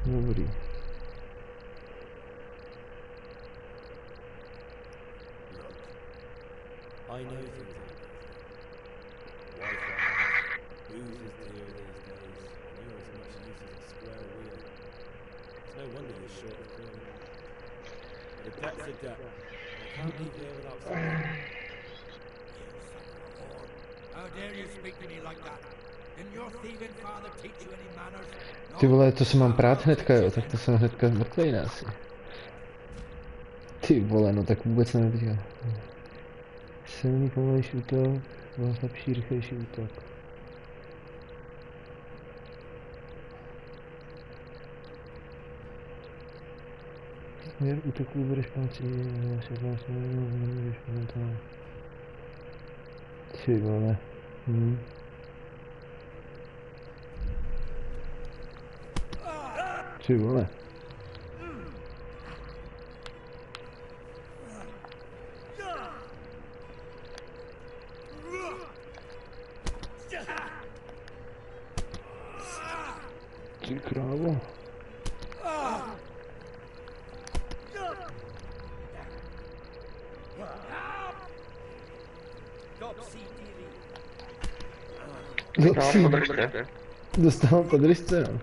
Dobrý. I know things like this. Wi-Fi, booze is dear these days, and you're as much use as a square wheel. It's no wonder you're short of coin. But a debt's a debt. I can't leave here without something. How dare you speak to me like that? Didn't your thieving father teach you any manners? Ty vole, to se mám prát hnedka, jo, tak to jsem hnedka mrtvej ne asi. Ty vole, no tak vůbec nevím. Silný pomalejší útok, slabší, rychlejší útok. Směr útoku bereš pomocí, nemůžeš momentálně. Ty vole. Ty vole. Ty krávo. Dostal podržce, no.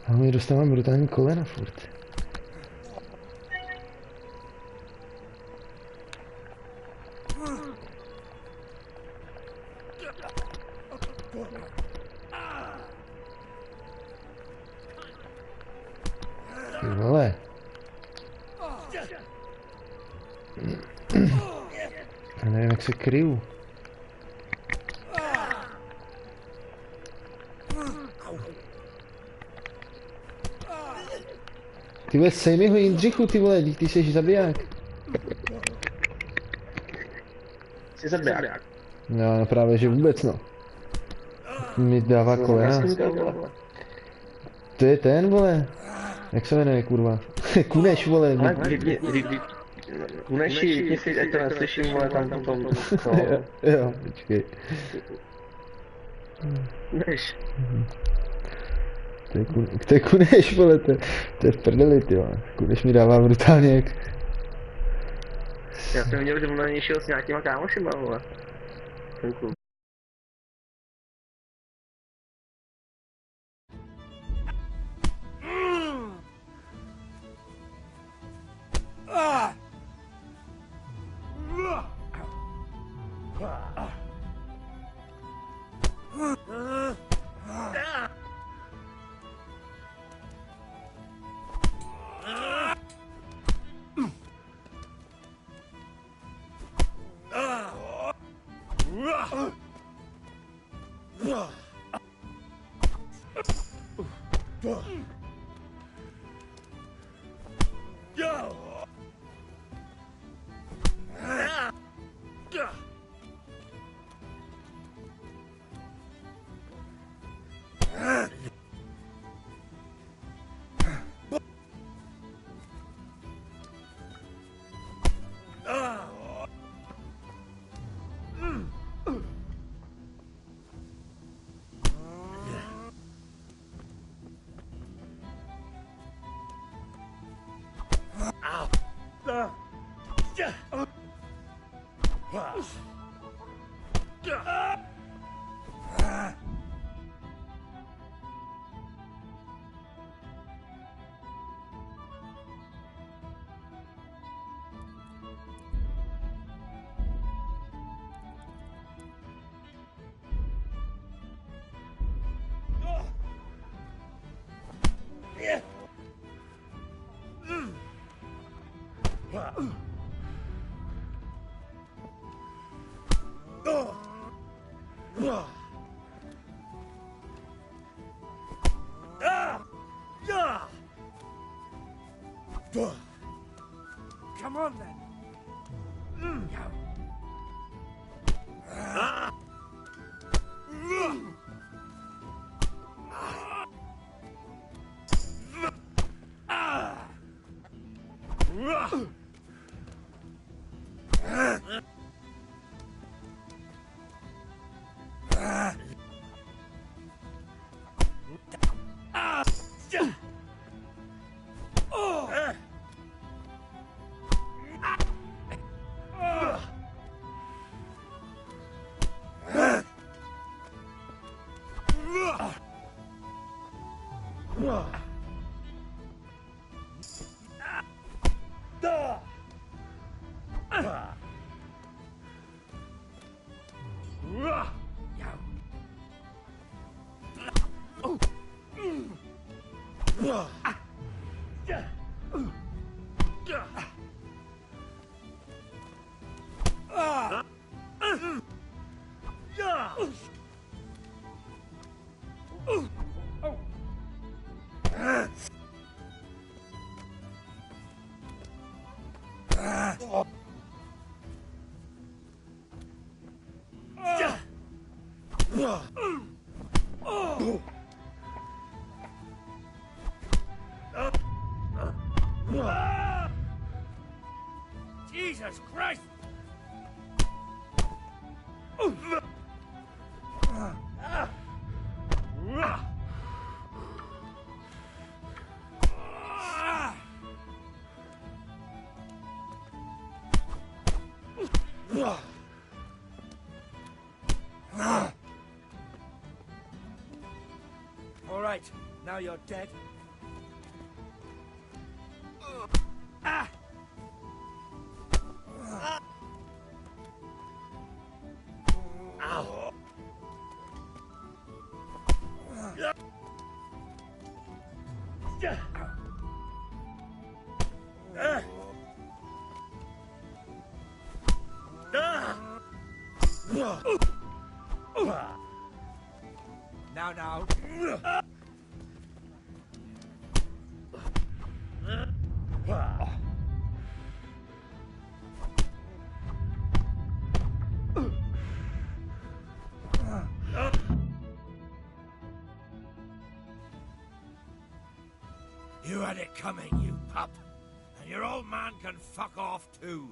A my dostáváme brutální kolena furt. Ty vole. Já nevím, jak se kryju. Ty vole, sej mi ho Jindřichu, ty vole, ty jsi zabiják. Jsi zabiják? No, právě že vůbec, no. Mi dává kolena. To je ten, vole. Jak se jmenuje, kurva? Kuneš, vole. Ale Kuneši, vypni si, ať to neslyším, vole, tam potom, no. Jo, počkej. Kuneš. To je Kuneš, vole, to je v prdeli, ty vole. Kuneš mi dává brutálně jak... Já jsem viděl, že on na něj šel s nějakýma kámošima, vole. Ten kluk. Come on then. Jesus Christ! All right, now you're dead. Now. You had it coming, you pup. And your old man can fuck off too.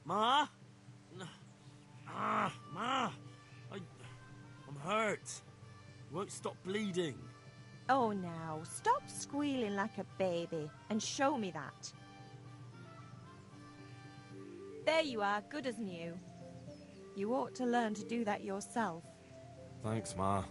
Ma? Ma! I'm hurt. Won't stop bleeding. Oh, now, stop squealing like a baby and show me that. There you are, good as new. You ought to learn to do that yourself. Thanks, Ma.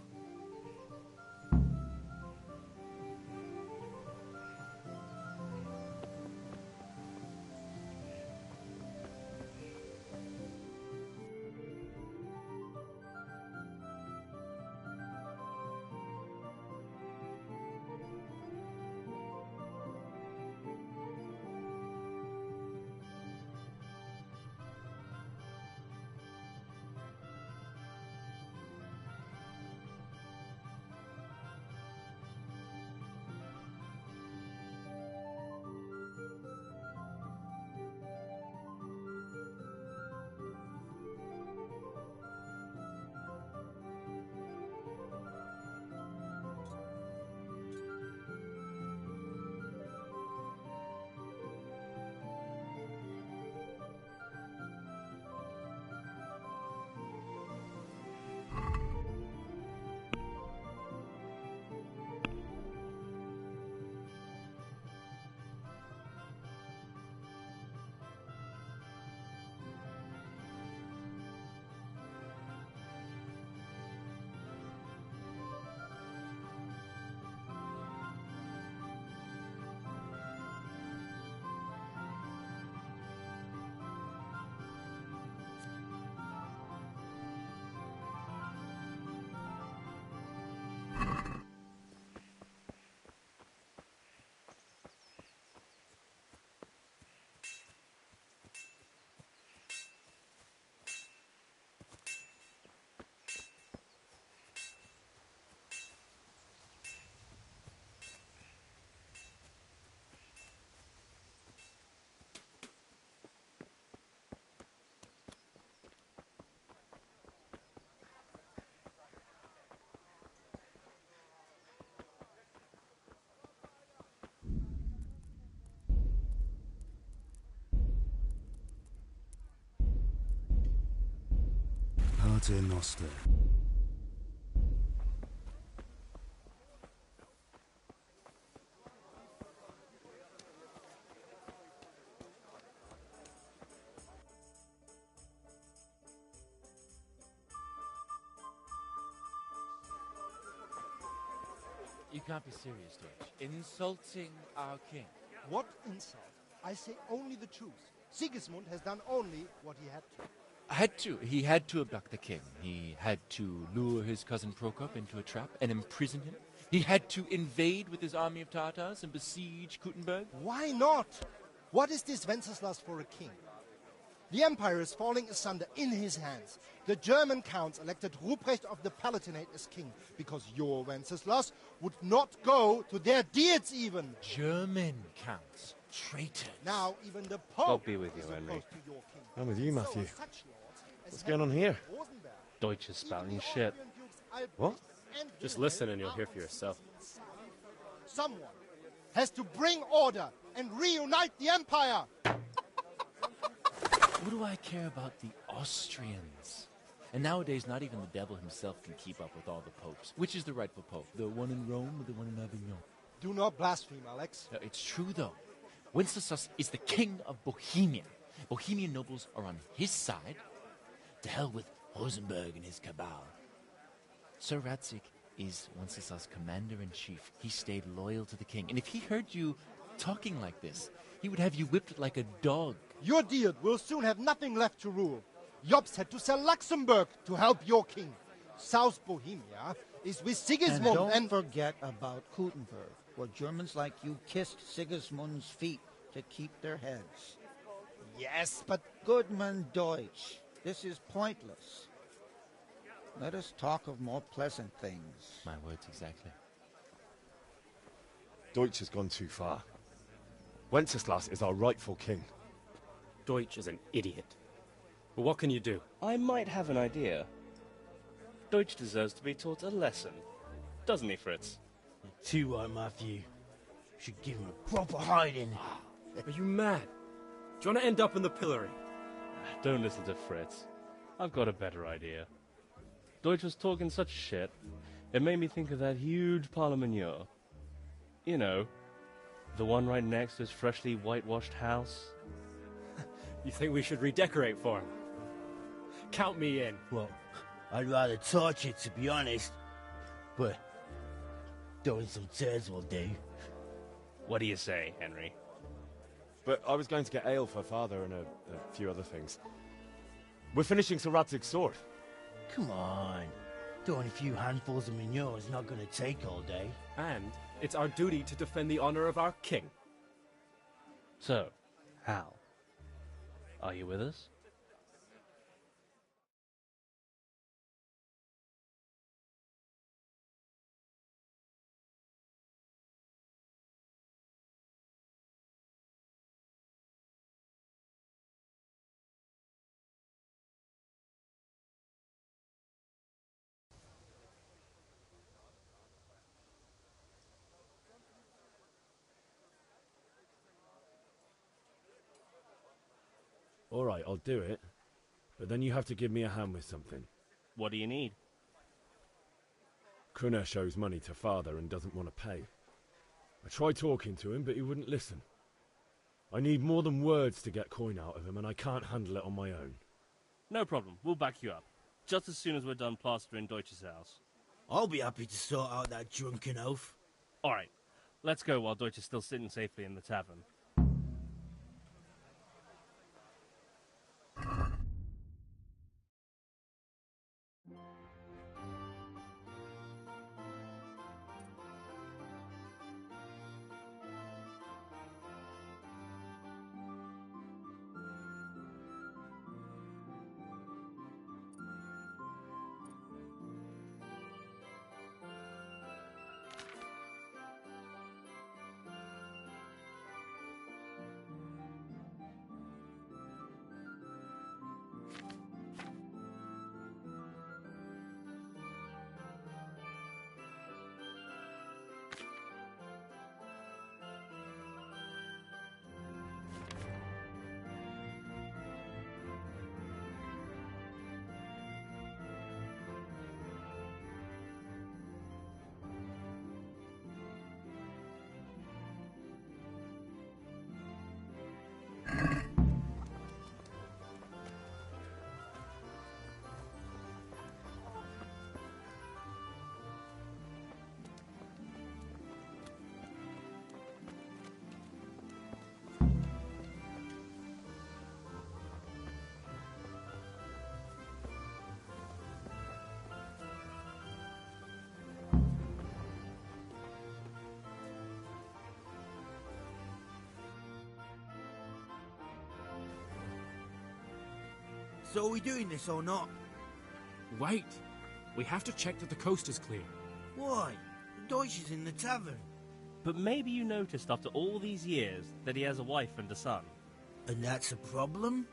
Pater Noster. You can't be serious, Deutsch. Insulting our king. What insult? I say only the truth. Sigismund has done only what he had to. Had to. He had to abduct the king. He had to lure his cousin Prokop into a trap and imprison him. He had to invade with his army of Tartars and besiege Kuttenberg. Why not? What is this Wenceslas for a king? The empire is falling asunder in his hands. The German counts elected Ruprecht of the Palatinate as king because your Wenceslas would not go to their deeds even. German counts. Traitors. Now even the Pope God be with you, is Henry. opposed to your king. I'm with you, Matthew. So such lords as What's going on here? Rosenberg, Deutsch is spouting even the shit. Austrian dukes Albrecht What? and Just Wilhelm listen and you'll are hear on for yourself. Sigismund's side. Someone has to bring order and reunite the empire. What do I care about the Austrians? And nowadays, not even the devil himself can keep up with all the popes. Which is the rightful pope? The one in Rome or the one in Avignon? Do not blaspheme, Alex. No, it's true, though. Wenceslas is the king of Bohemia. Bohemian nobles are on his side. To hell with Rosenberg and his cabal. Sir Radzig is Wenceslas' commander-in-chief. He stayed loyal to the king. And if he heard you talking like this, he would have you whipped like a dog. Your Diet will soon have nothing left to rule. Jobst had to sell Luxembourg to help your king. South Bohemia is with Sigismund And don't forget about Kuttenberg, where Germans like you kissed Sigismund's feet to keep their heads. Yes, but Goodman Deutsch, this is pointless. Let us talk of more pleasant things. My words exactly. Deutsch has gone too far. Wenceslas is our rightful king. Deutsch is an idiot. But what can you do? I might have an idea. Deutsch deserves to be taught a lesson. Doesn't he, Fritz? Too right, Matthew. Should give him a proper hiding. Are you mad? Do you want to end up in the pillory? Don't listen to Fritz. I've got a better idea. Deutsch was talking such shit, it made me think of that huge parliament. You know, the one right next to his freshly whitewashed house. You think we should redecorate for him? Count me in. Well, I'd rather torch it, to be honest. But throwing some tears will do. What do you say, Henry? But I was going to get ale for father and a few other things. We're finishing Sir Radzig's sword. Come on. Throwing a few handfuls of manure is not going to take all day. And it's our duty to defend the honor of our king. So, Hal, are you with us? All right, I'll do it. But then you have to give me a hand with something. What do you need? Krunner shows money to father and doesn't want to pay. I tried talking to him, but he wouldn't listen. I need more than words to get coin out of him, and I can't handle it on my own. No problem. We'll back you up. Just as soon as we're done plastering Deutsch's house. I'll be happy to sort out that drunken oaf. All right. Let's go while Deutsch is still sitting safely in the tavern. So are we doing this or not? Wait. We have to check that the coast is clear. Why? The Deutsch is in the tavern. But maybe you noticed after all these years that he has a wife and a son. And that's a problem?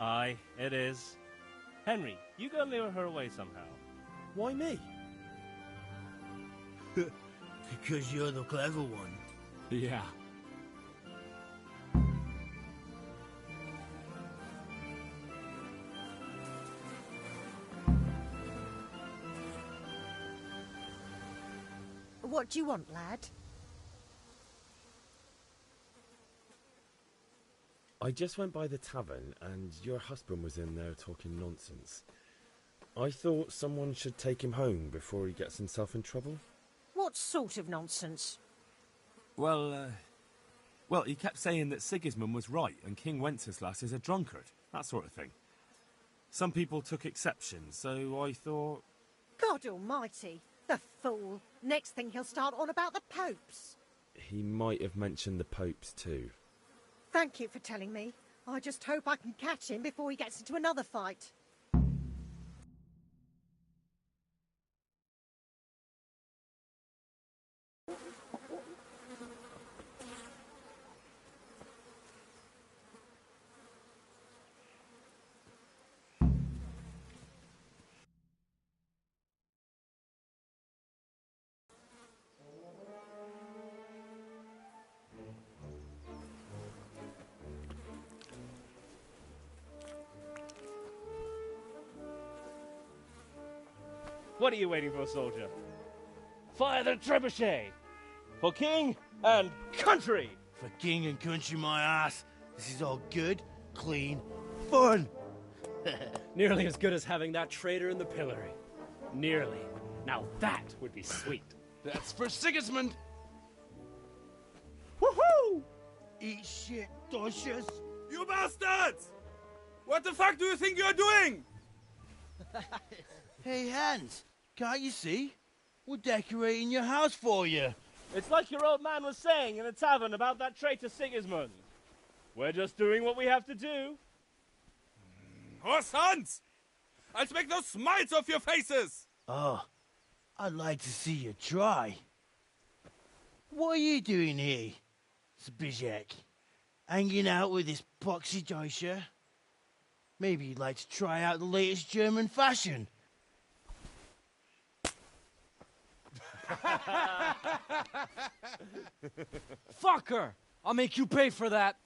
Aye, it is. Henry, you go and lure her away somehow. Why me? Because you're the clever one. Yeah. What do you want, lad? I just went by the tavern and your husband was in there talking nonsense. I thought someone should take him home before he gets himself in trouble. What sort of nonsense? Well, he kept saying that Sigismund was right and King Wenceslas is a drunkard, that sort of thing. Some people took exception, so I thought... God almighty, the fool. Next thing he'll start on about the popes. He might have mentioned the popes too. Thank you for telling me. I just hope I can catch him before he gets into another fight. What are you waiting for, soldier? Fire the trebuchet! For king and country! For king and country, my ass. This is all good, clean, fun. Nearly as good as having that traitor in the pillory. Nearly. Now that would be sweet. That's for Sigismund! Woohoo! Eat shit, Deutsches. You bastards! What the fuck do you think you're doing? Hey, Hans, can't you see? We're decorating your house for you. It's like your old man was saying in the tavern about that traitor Sigismund. We're just doing what we have to do. Horse Hans! I'll make those smiles off your faces! Oh, I'd like to see you try. What are you doing here, Zbigniew? Hanging out with this poxy Deutscher? Maybe you'd like to try out the latest German fashion. Fucker! I'll make you pay for that.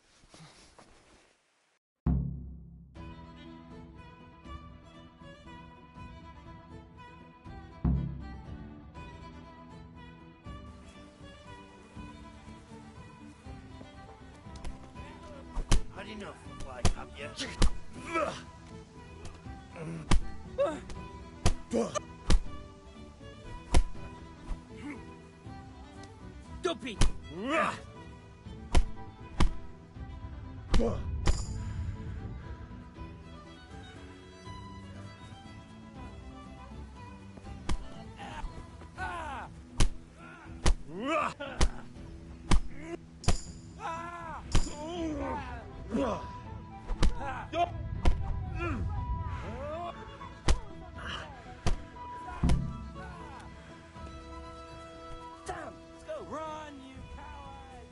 Had enough, like, have you? Duppy! Run, you coward!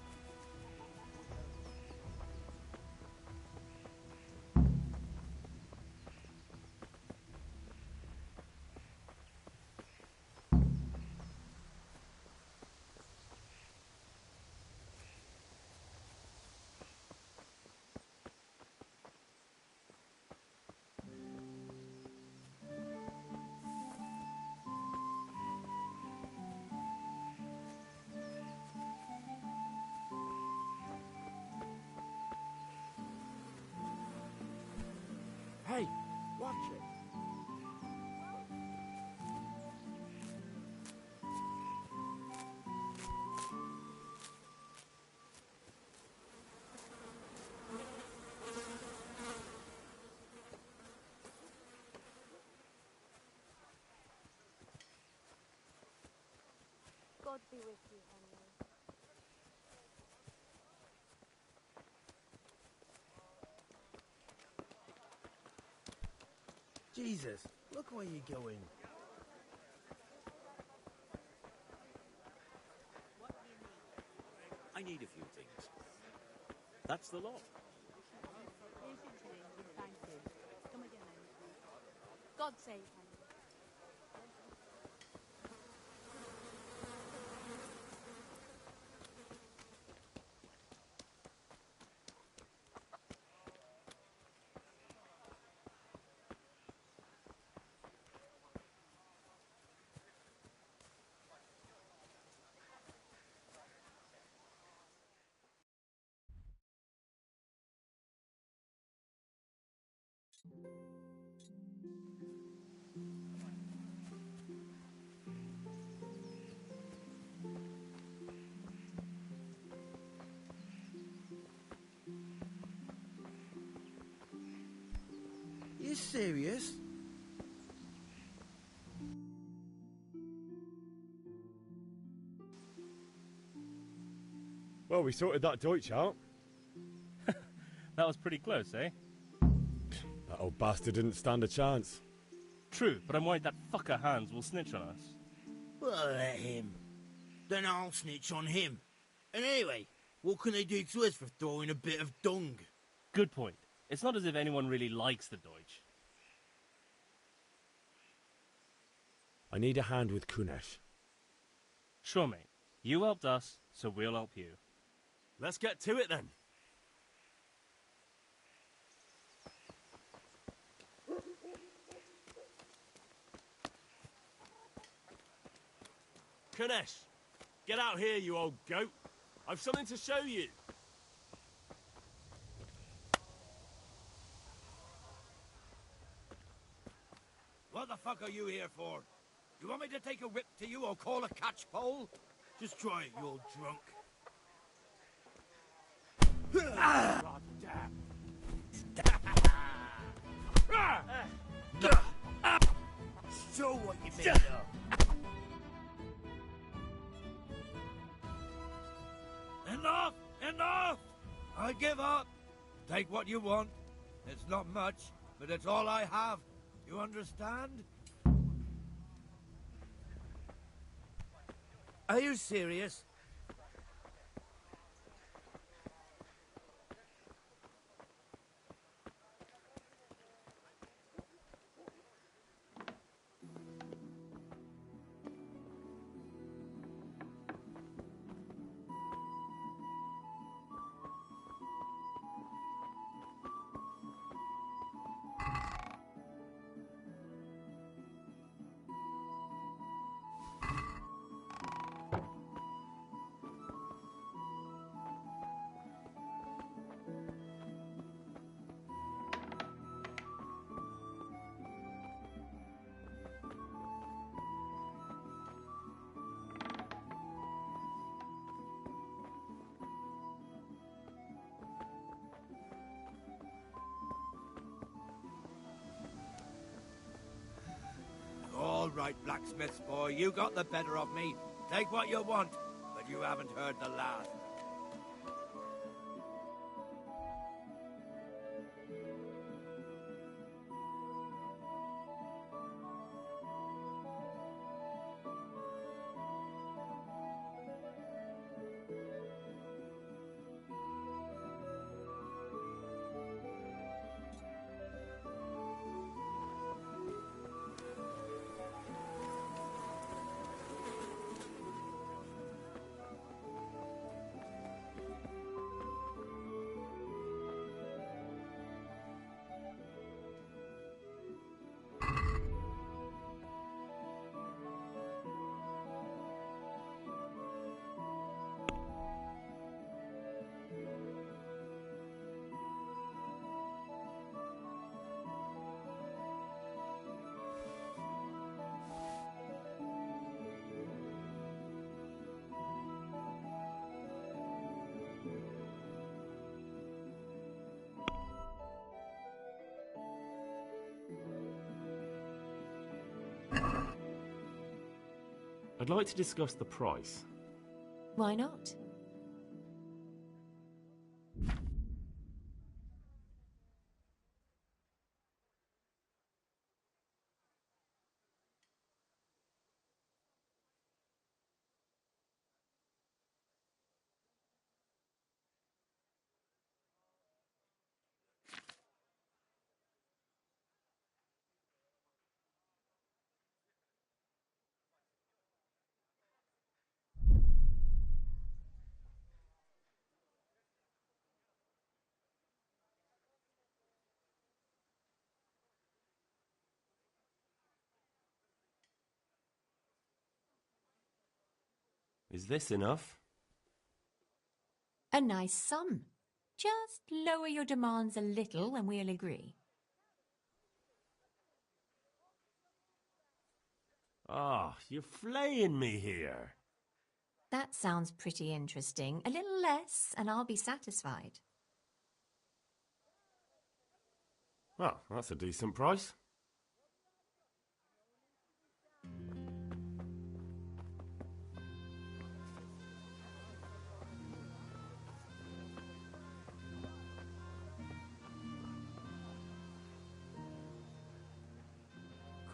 Hey, watch it. God be with you, Henry. Jesus, look where you're going. I need a few things. That's the lot. Here's your change and thank you. Come again then. God save Henry. You serious? Well, we sorted that Deutsch out. That was pretty close, eh? That old bastard didn't stand a chance. True, but I'm worried that fucker Hans will snitch on us. Well, let him. Then I'll snitch on him. And anyway, what can they do to us for throwing a bit of dung? Good point. It's not as if anyone really likes the Deutsch. I need a hand with Kunesh. Sure, mate. You helped us, so we'll help you. Let's get to it then. Kunesh, get out here, you old goat. I've something to show you. What the fuck are you here for? You want me to take a whip to you or call a catch pole? Just try it, you old drunk. God damn. Show what you made of. Enough! Enough! I give up. Take what you want. It's not much, but it's all I have. You understand? Are you serious? All right, blacksmith's boy, you got the better of me. Take what you want, but you haven't heard the last. I'd like to discuss the price. Why not? Is this enough? A nice sum. Just lower your demands a little and we'll agree. Ah, you're flaying me here. That sounds pretty interesting. A little less and I'll be satisfied. Well, that's a decent price.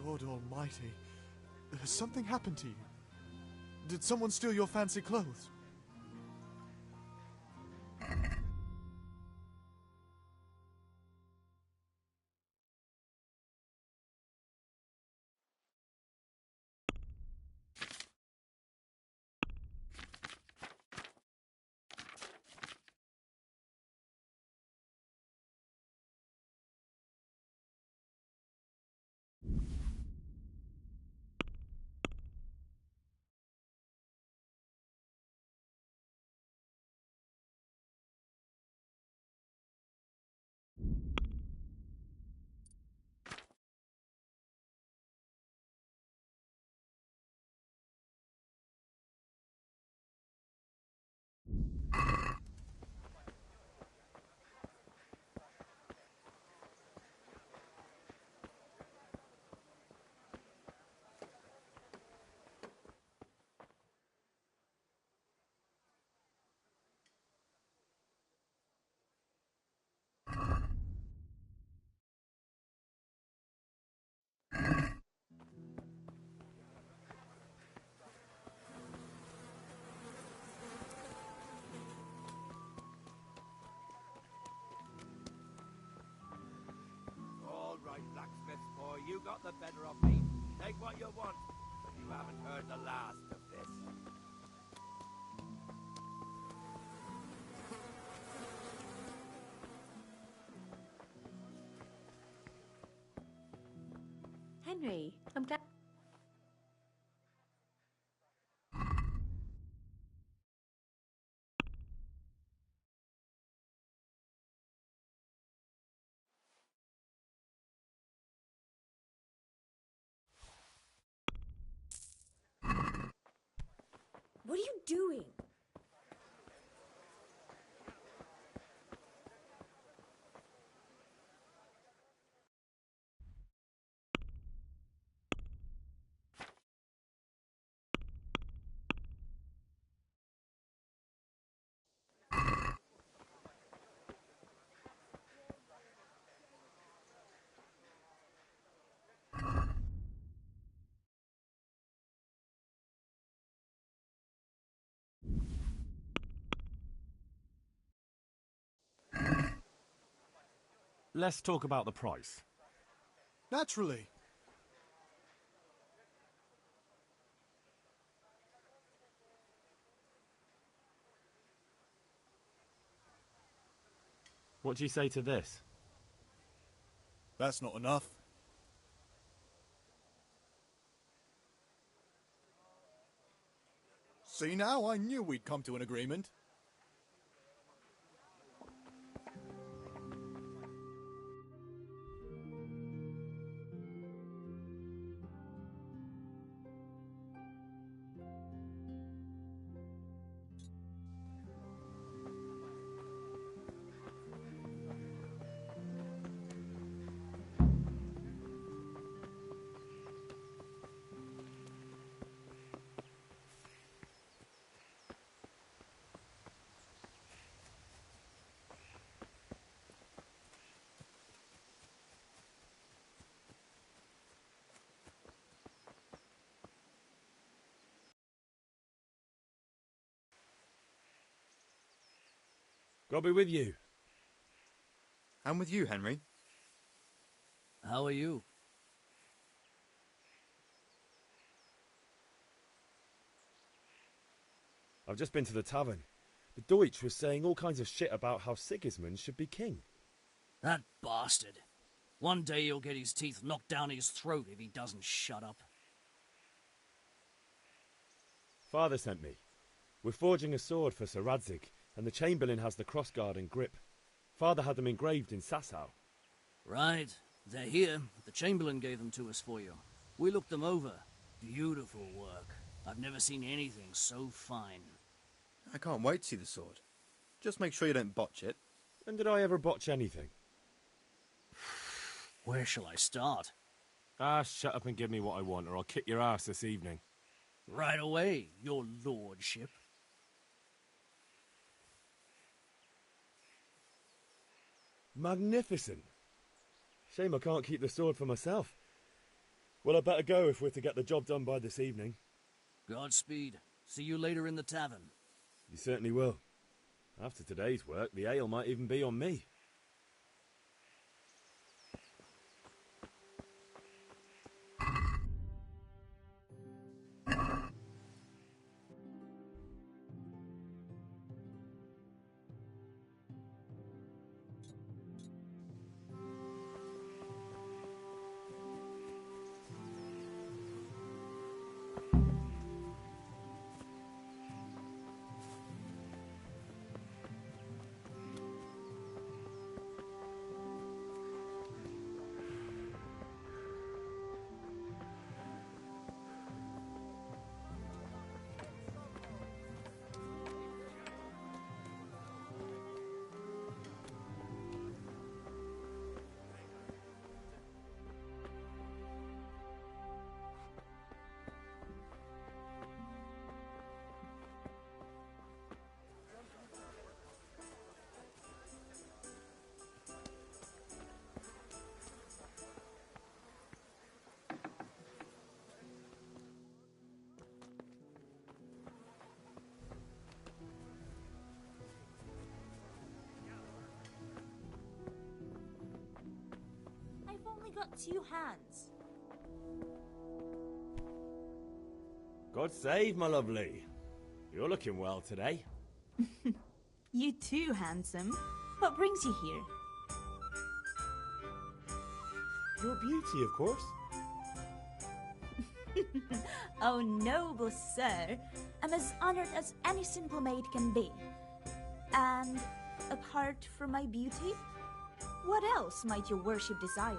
God almighty. Has something happened to you? Did someone steal your fancy clothes? All right, blacksmith boy, you got the better of me. Take what you want, but you haven't heard the last of this. Henry, I'm glad... What are you doing? Let's talk about the price. Naturally. What do you say to this? That's not enough. See now, I knew we'd come to an agreement. God be with you. And with you, Henry. How are you? I've just been to the tavern. The Deutsch was saying all kinds of shit about how Sigismund should be king. That bastard. One day he'll get his teeth knocked down his throat if he doesn't shut up. Father sent me. We're forging a sword for Sir Radzig, and the Chamberlain has the crossguard and grip. Father had them engraved in Sasau. Right. They're here. The Chamberlain gave them to us for you. We looked them over. Beautiful work. I've never seen anything so fine. I can't wait to see the sword. Just make sure you don't botch it. When did I ever botch anything? Where shall I start? Ah, shut up and give me what I want, or I'll kick your ass this evening. Right away, your lordship. Magnificent. Shame I can't keep the sword for myself. Well, I better go if we're to get the job done by this evening. Godspeed. See you later in the tavern. You certainly will. After today's work, the ale might even be on me. I've only got 2 hands. God save, my lovely. You're looking well today. You too, handsome. What brings you here? Your beauty, of course. Oh, noble sir. I'm as honored as any simple maid can be. And apart from my beauty, what else might your worship desire?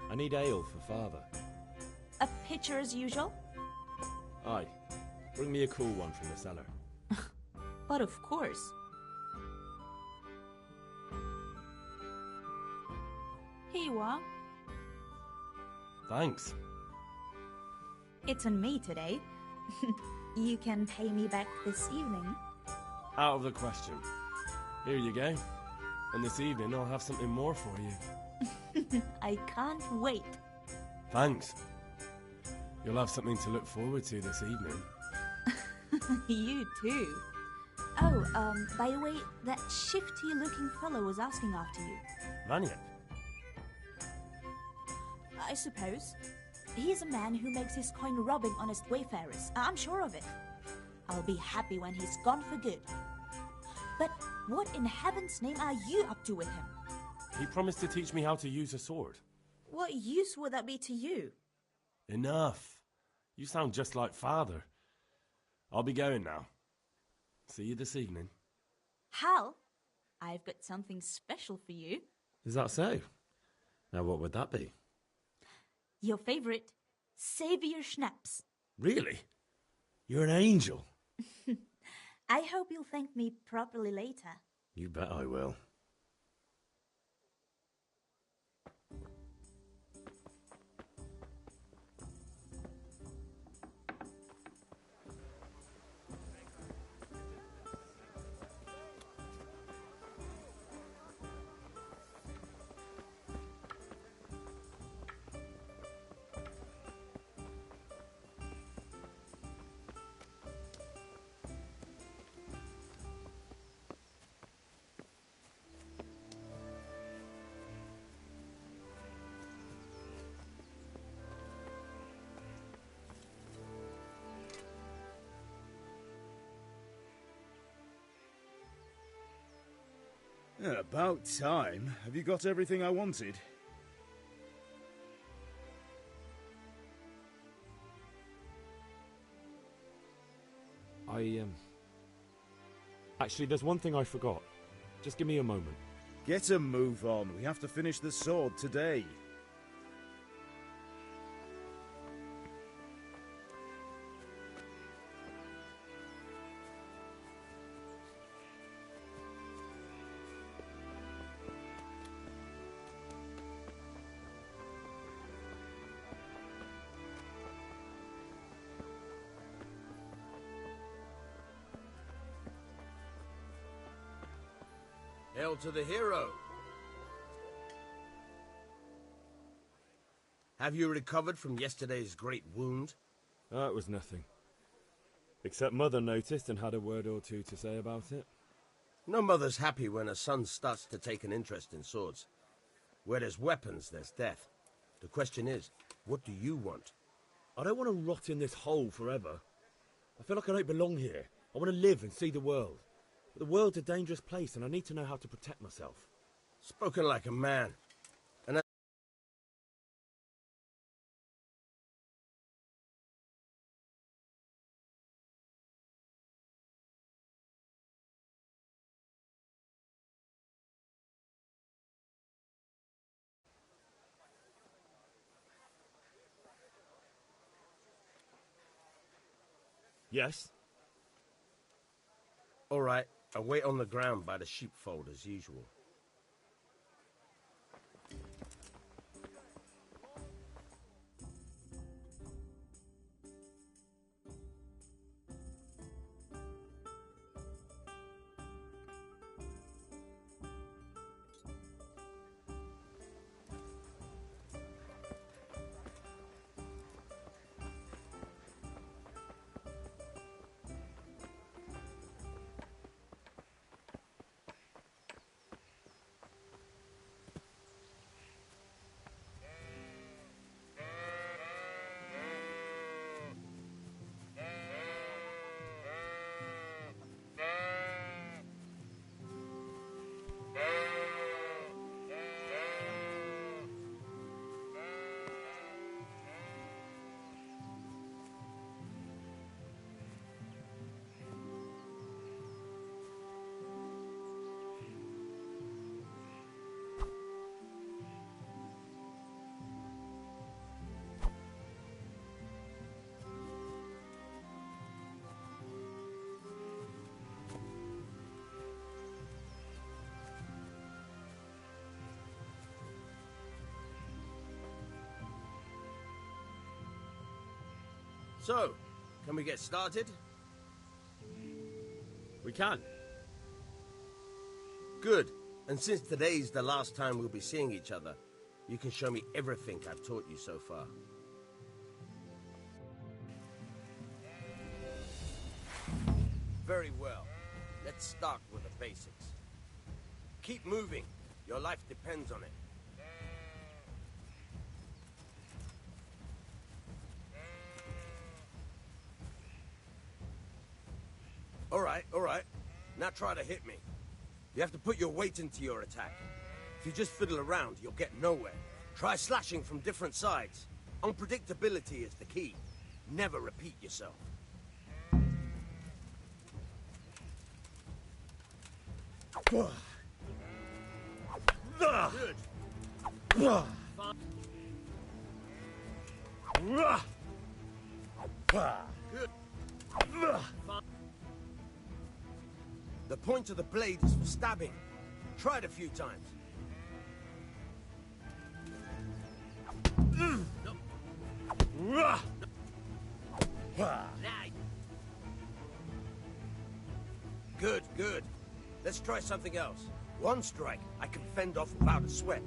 I need ale for father. A pitcher as usual? Aye. Bring me a cool one from the cellar. But of course. Here you are. Thanks. It's on me today. You can pay me back this evening. Out of the question. Here you go. And this evening I'll have something more for you. I can't wait. Thanks. You'll have something to look forward to this evening. You too. Oh, by the way, that shifty-looking fellow was asking after you. Vanya? I suppose. He's a man who makes his coin robbing honest wayfarers. I'm sure of it. I'll be happy when he's gone for good. But what in heaven's name are you up to with him? He promised to teach me how to use a sword. What use would that be to you? Enough. You sound just like father. I'll be going now. See you this evening. Hal, I've got something special for you. Is that so? Now what would that be? Your favorite, Savior Schnapps. Really? You're an angel. I hope you'll thank me properly later. You bet I will. About time. Have you got everything I wanted? Actually, there's one thing I forgot. Just give me a moment. Get a move on. We have to finish the sword today. Hail to the hero! Have you recovered from yesterday's great wound? It was nothing. Except Mother noticed and had a word or two to say about it. No mother's happy when her son starts to take an interest in swords. Where there's weapons, there's death. The question is, what do you want? I don't want to rot in this hole forever. I feel like I don't belong here. I want to live and see the world. But the world's a dangerous place and I need to know how to protect myself. Spoken like a man. And Yes? all right, I'll wait on the ground by the sheepfold as usual. So, can we get started? We can. Good. And since today's the last time we'll be seeing each other, you can show me everything I've taught you so far. Very well. Let's start with the basics. Keep moving. Your life depends on it. All right. Now try to hit me. You have to put your weight into your attack. If you just fiddle around, you'll get nowhere. Try slashing from different sides. Unpredictability is the key. Never repeat yourself. Good. Good. The point of the blade is for stabbing. Try it a few times. Good. Let's try something else. One strike, I can fend off without a sweat.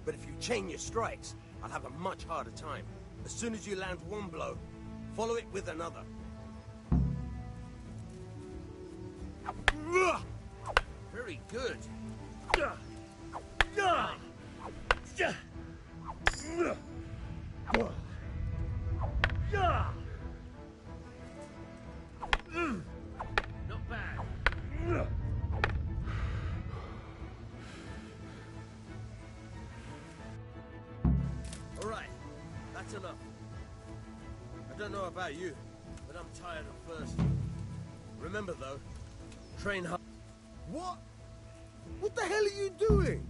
But if you chain your strikes, I'll have a much harder time. As soon as you land one blow, follow it with another. Very good. Not bad. All right, that's enough. I don't know about you, but I'm tired of thirsty. Remember, though, train hard. What? What the hell are you doing?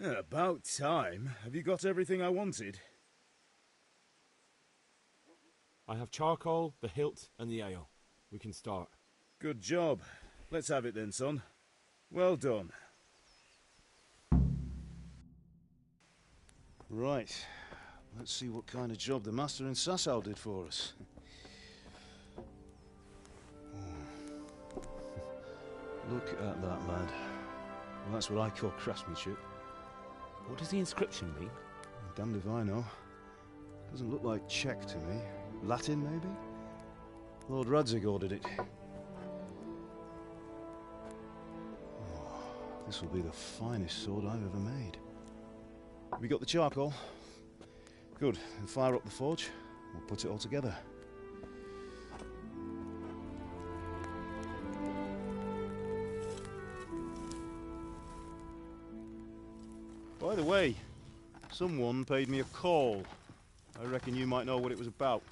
Yeah, about time. Have you got everything I wanted? I have charcoal, the hilt, and the ale. We can start. Good job. Let's have it then, son. Well done. Right. Let's see what kind of job the master in Sasau did for us. Look at that, lad. Well, that's what I call craftsmanship. What does the inscription mean? Damned if I know. Doesn't look like Czech to me. Latin, maybe? Lord Radzig ordered it. Oh, this will be the finest sword I've ever made. We got the charcoal? Good. Then fire up the forge. We'll put it all together. By the way, someone paid me a call. I reckon you might know what it was about.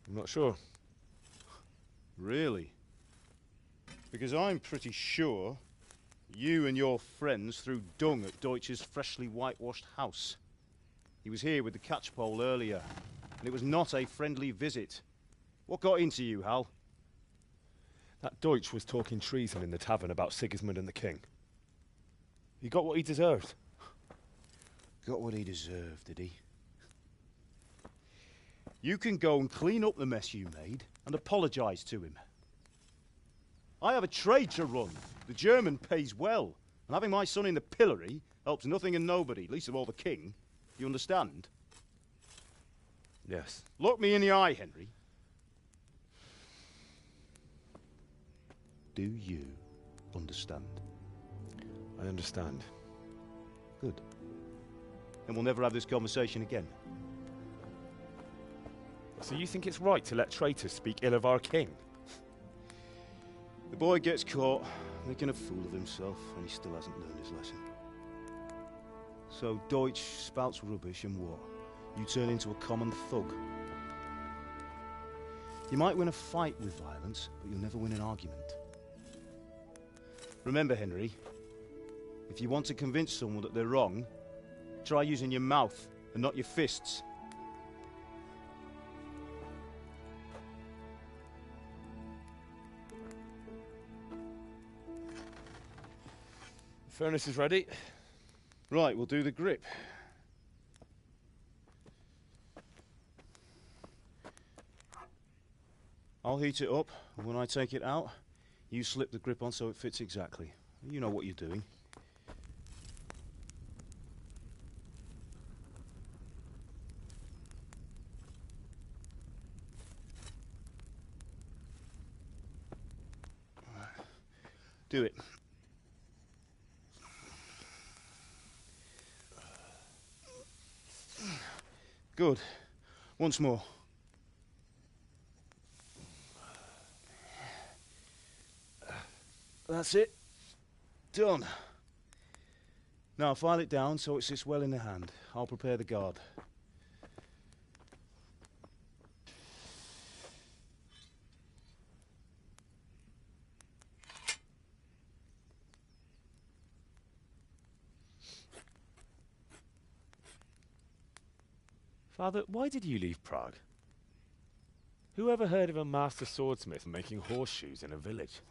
I'm not sure. Really? Because I'm pretty sure you and your friends threw dung at Deutsch's freshly whitewashed house. He was here with the catchpole earlier, and it was not a friendly visit. What got into you, Hal? That Deutsch was talking treason in the tavern about Sigismund and the king. He got what he deserved. Got what he deserved, did he? You can go and clean up the mess you made and apologise to him. I have a trade to run. The German pays well, and having my son in the pillory helps nothing and nobody, least of all the king. You understand? Yes. Look me in the eye, Henry. Do you understand? I understand. Good. Then we'll never have this conversation again. So you think it's right to let traitors speak ill of our king? The boy gets caught, making a fool of himself, and he still hasn't learned his lesson. So Deutsch spouts rubbish, and what? You turn into a common thug. You might win a fight with violence, but you'll never win an argument. Remember, Henry, if you want to convince someone that they're wrong, try using your mouth and not your fists. The furnace is ready. Right, we'll do the grip. I'll heat it up, and when I take it out, you slip the grip on so it fits exactly. You know what you're doing. Do it. Good. Once more. That's it. Done. Now file it down so it sits well in the hand. I'll prepare the guard. Father, why did you leave Prague? Who ever heard of a master swordsmith making horseshoes in a village?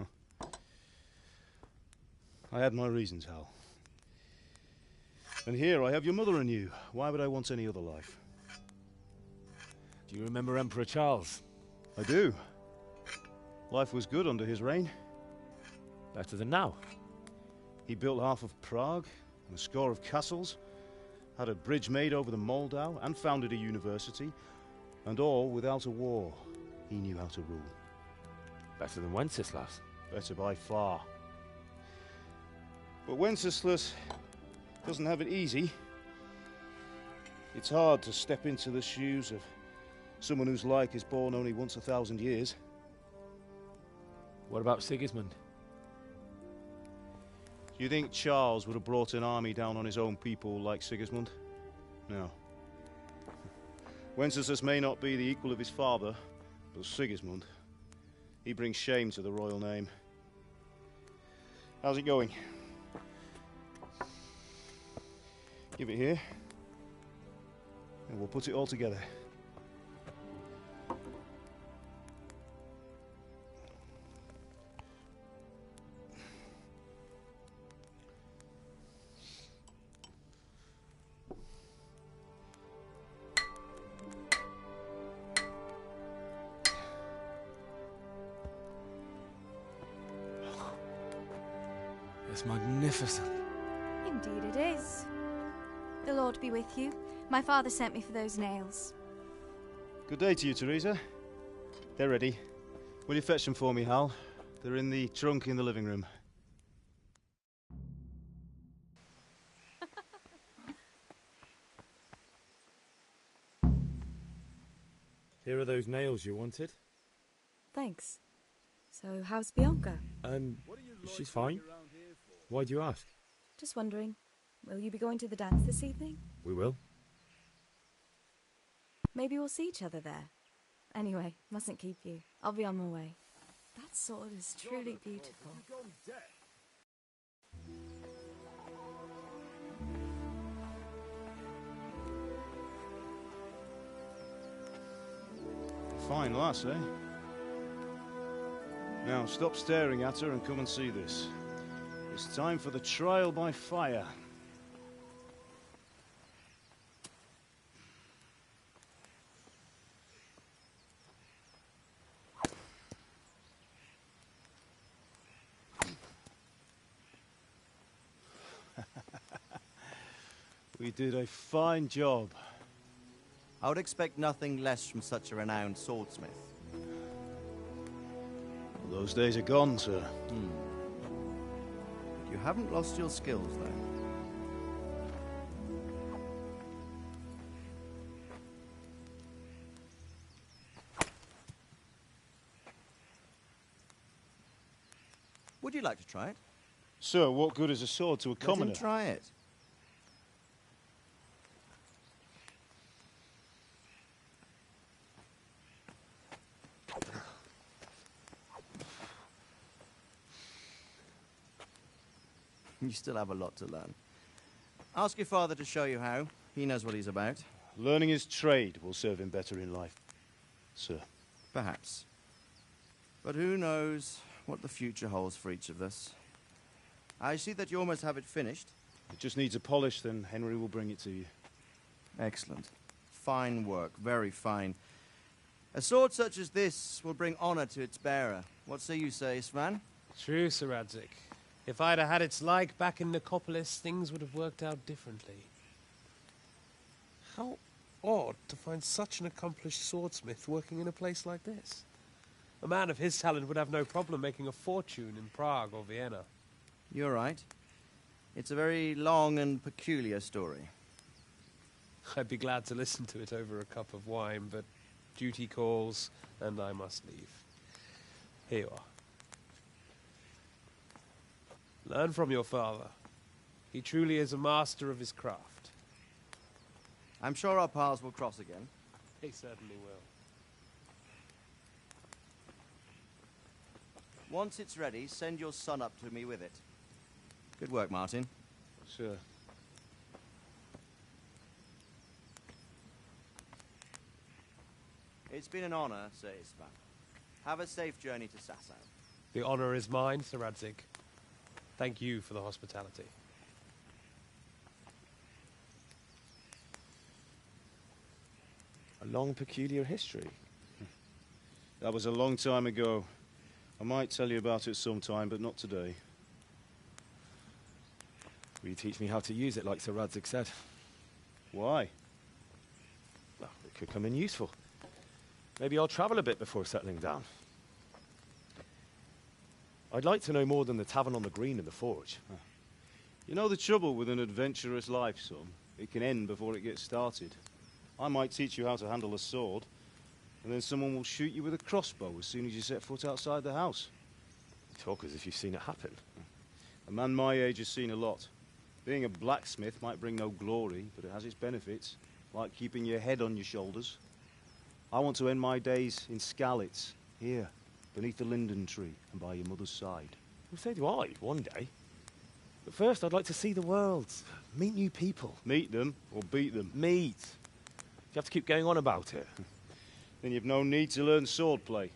I had my reasons, Hal. And here I have your mother and you. Why would I want any other life? Do you remember Emperor Charles? I do. Life was good under his reign. Better than now. He built half of Prague and a score of castles. had a bridge made over the Moldau, and founded a university, and all without a war. He knew how to rule. Better than Wenceslas. Better by far. But Wenceslas doesn't have it easy. It's hard to step into the shoes of someone whose like is born only once 1,000 years. What about Sigismund? Do you think Charles would have brought an army down on his own people like Sigismund? No. Wenceslas may not be the equal of his father, but Sigismund, he brings shame to the royal name. How's it going? Give it here, and we'll put it all together. It's magnificent. Indeed it is. The Lord be with you. My father sent me for those nails. Good day to you, Teresa. They're ready. Will you fetch them for me, Hal? They're in the trunk in the living room. Here are those nails you wanted. Thanks. So, how's Bianca? She's fine. Why do you ask? Just wondering, will you be going to the dance this evening? We will. Maybe we'll see each other there. Anyway, mustn't keep you. I'll be on my way. That sword is truly beautiful. Fine lass, eh? Now, stop staring at her and come and see this. It's time for the trial by fire. We did a fine job. I would expect nothing less from such a renowned swordsmith. Those days are gone, sir. You haven't lost your skills, though. Would you like to try it? Sir, what good is a sword to a commoner? Let him try it. You still have a lot to learn. Ask your father to show you how. He knows what he's about. Learning his trade will serve him better in life, sir. Perhaps. But who knows what the future holds for each of us. I see that you almost have it finished. It just needs a polish, then Henry will bring it to you. Excellent. Fine work, very fine. A sword such as this will bring honor to its bearer. What say you, Svan? True, Sir Radzik. If I'd have had its like back in Nicopolis, things would have worked out differently. How odd to find such an accomplished swordsmith working in a place like this. A man of his talent would have no problem making a fortune in Prague or Vienna. You're right. It's a very long and peculiar story. I'd be glad to listen to it over a cup of wine, but duty calls, and I must leave. Here you are. Learn from your father. He truly is a master of his craft. I'm sure our paths will cross again. They certainly will. Once it's ready, send your son up to me with it. Good work, Martin. Sir. It's been an honor, Sir Isvan. Have a safe journey to Sasau. The honor is mine, Sir Radzik. Thank you for the hospitality. A long, peculiar history. That was a long time ago. I might tell you about it sometime, but not today. Will you teach me how to use it, like Sir Radzik said? Why? Well, it could come in useful. Maybe I'll travel a bit before settling down. I'd like to know more than the tavern on the green and the forge. You know the trouble with an adventurous life, son? It can end before it gets started. I might teach you how to handle a sword, and then someone will shoot you with a crossbow as soon as you set foot outside the house. You talk as if you've seen it happen. A man my age has seen a lot. Being a blacksmith might bring no glory, but it has its benefits, like keeping your head on your shoulders. I want to end my days in Skalitz, here, beneath the linden tree and by your mother's side. Well, so do I, one day. But first, I'd like to see the world, meet new people. Meet them or beat them? Meet. You have to keep going on about it. Then you've no need to learn swordplay.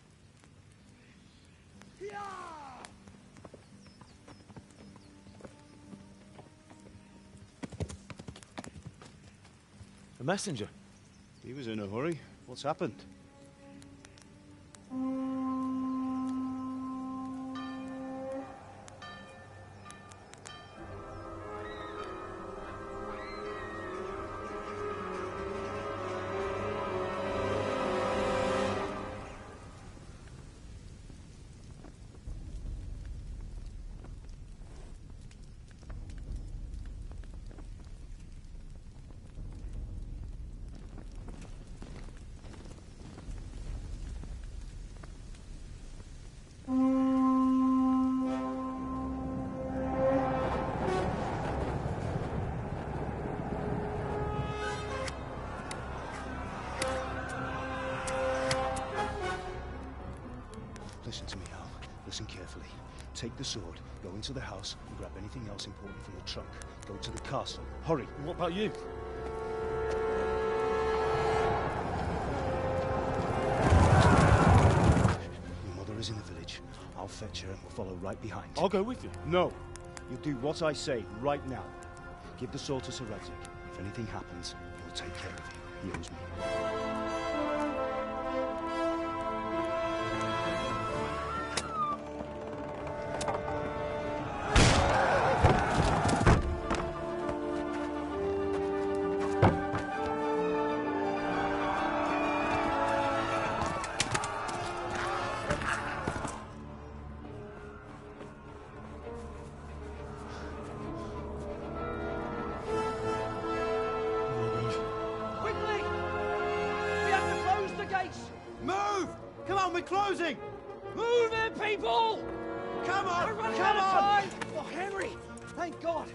A messenger. He was in a hurry. What's happened? Listen to me, Al. Listen carefully. Take the sword, go into the house, and grab anything else important from the trunk. Go to the castle. Hurry! What about you? Your mother is in the village. I'll fetch her and we'll follow right behind. I'll go with you. No. You'll do what I say right now. Give the sword to Sir Isaac. If anything happens, he'll take care of you. He owes me. We're closing! Move it, people! Come on! We're running Come out of on! time! Oh, Henry! Thank God!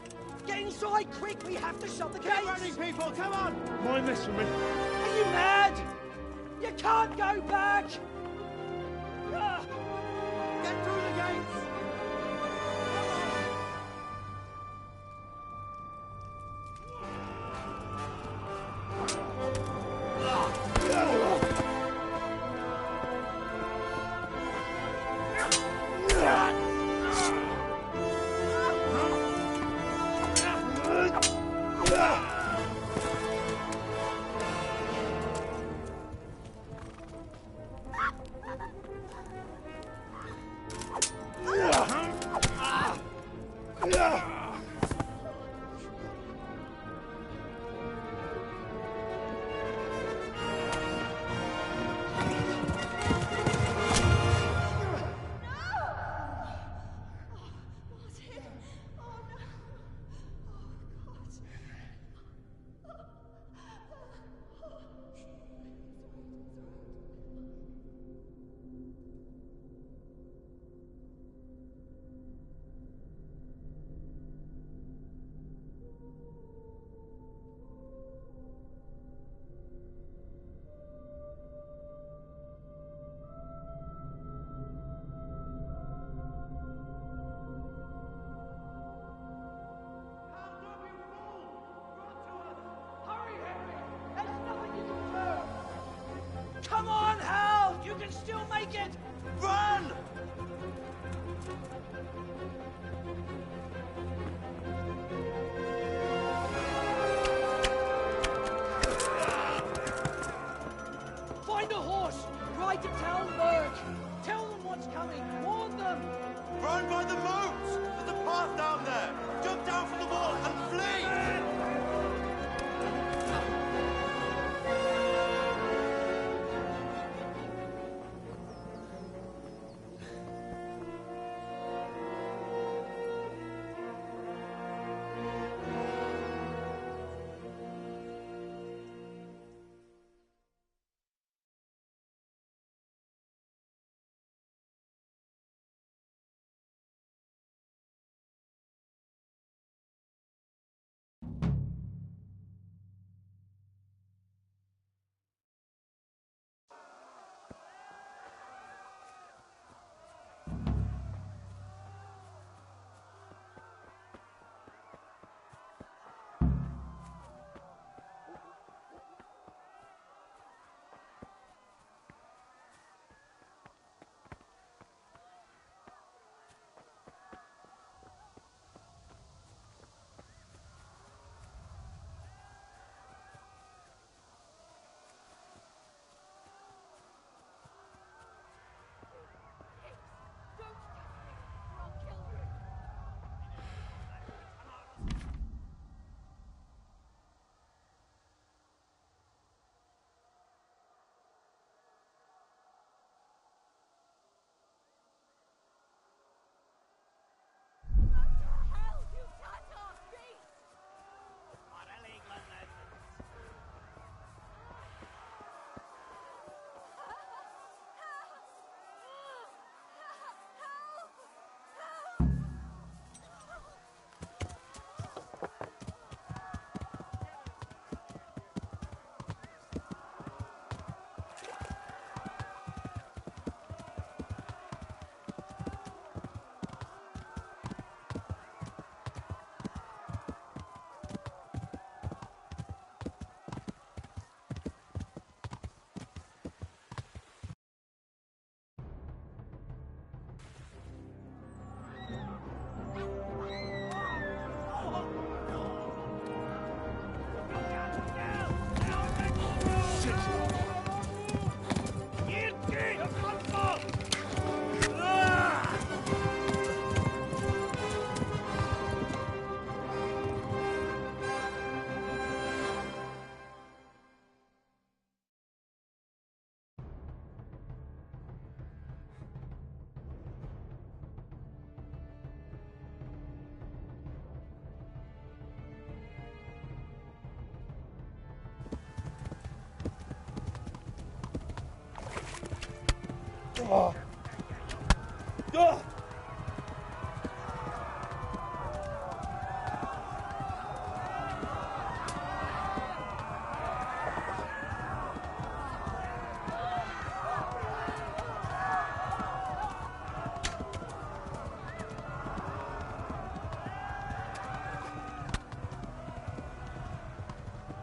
Get inside, quick! We have to shut the gates! Keep running, people! Come on! Mind this for me. Are you mad? You can't go back! Get through the gates! Come on, Hal! You can still make it! Run! Find a horse! Ride to town, Merc! Tell them what's coming! Warn them! Run by the moat! There's a path down there! Jump down from the wall and flee!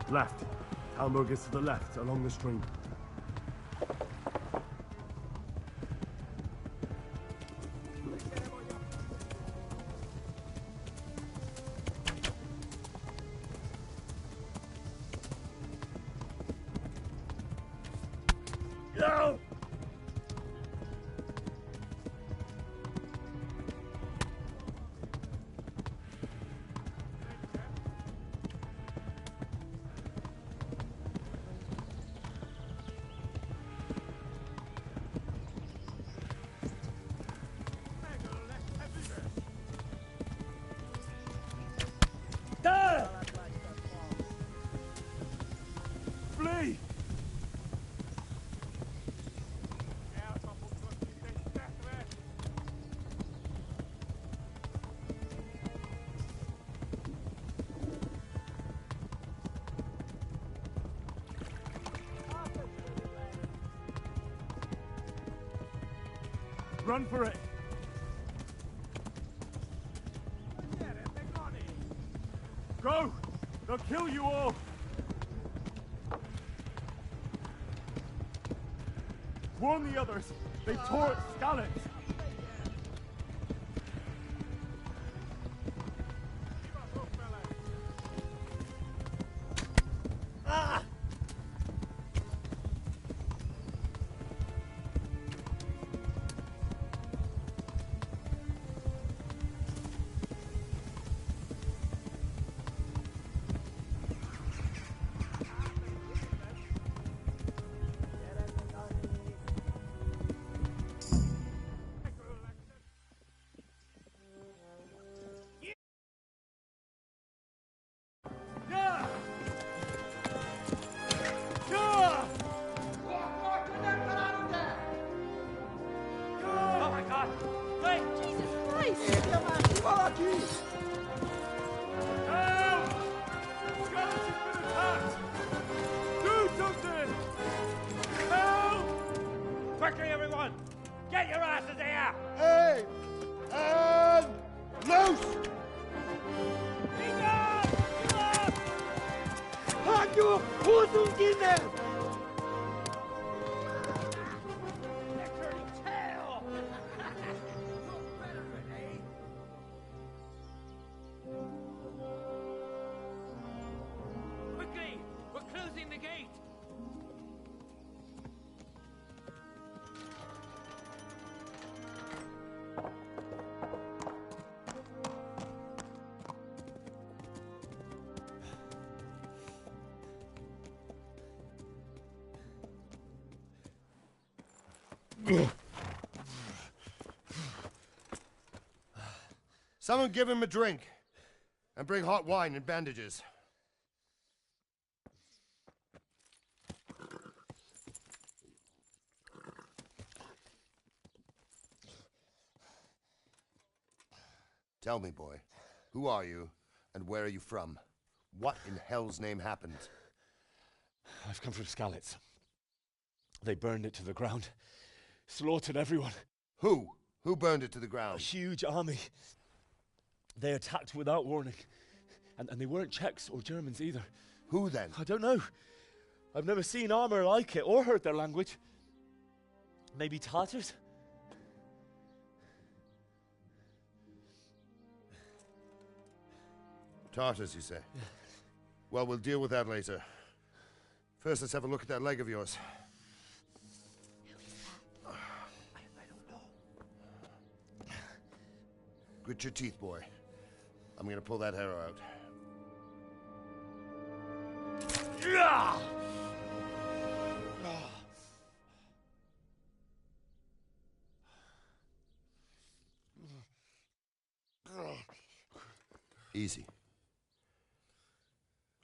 Left. Hamburg is to the left, along the stream. No! Flee! Run for it! Go! They'll kill you all! Warn the others! They tore at Skalitz! Oh my God! Wait! Jesus Christ! Help! Skalitz has been attacked! Do something! Help! Quickly, everyone! Get your asses here! Hey! And loose! Hanyo! Huzungine! Quickly! We're closing the gate! Someone give him a drink. And bring hot wine and bandages. Tell me, boy, who are you and where are you from? What in hell's name happened? I've come from Skalitz. They burned it to the ground. Slaughtered everyone. Who? Who burned it to the ground? A huge army. They attacked without warning. And they weren't Czechs or Germans either. Who then? I don't know. I've never seen armor like it or heard their language. Maybe Tatars? Tartars, you say? Yeah. Well, we'll deal with that later. First, let's have a look at that leg of yours. I don't know. Grit your teeth, boy. I'm gonna pull that arrow out. Easy.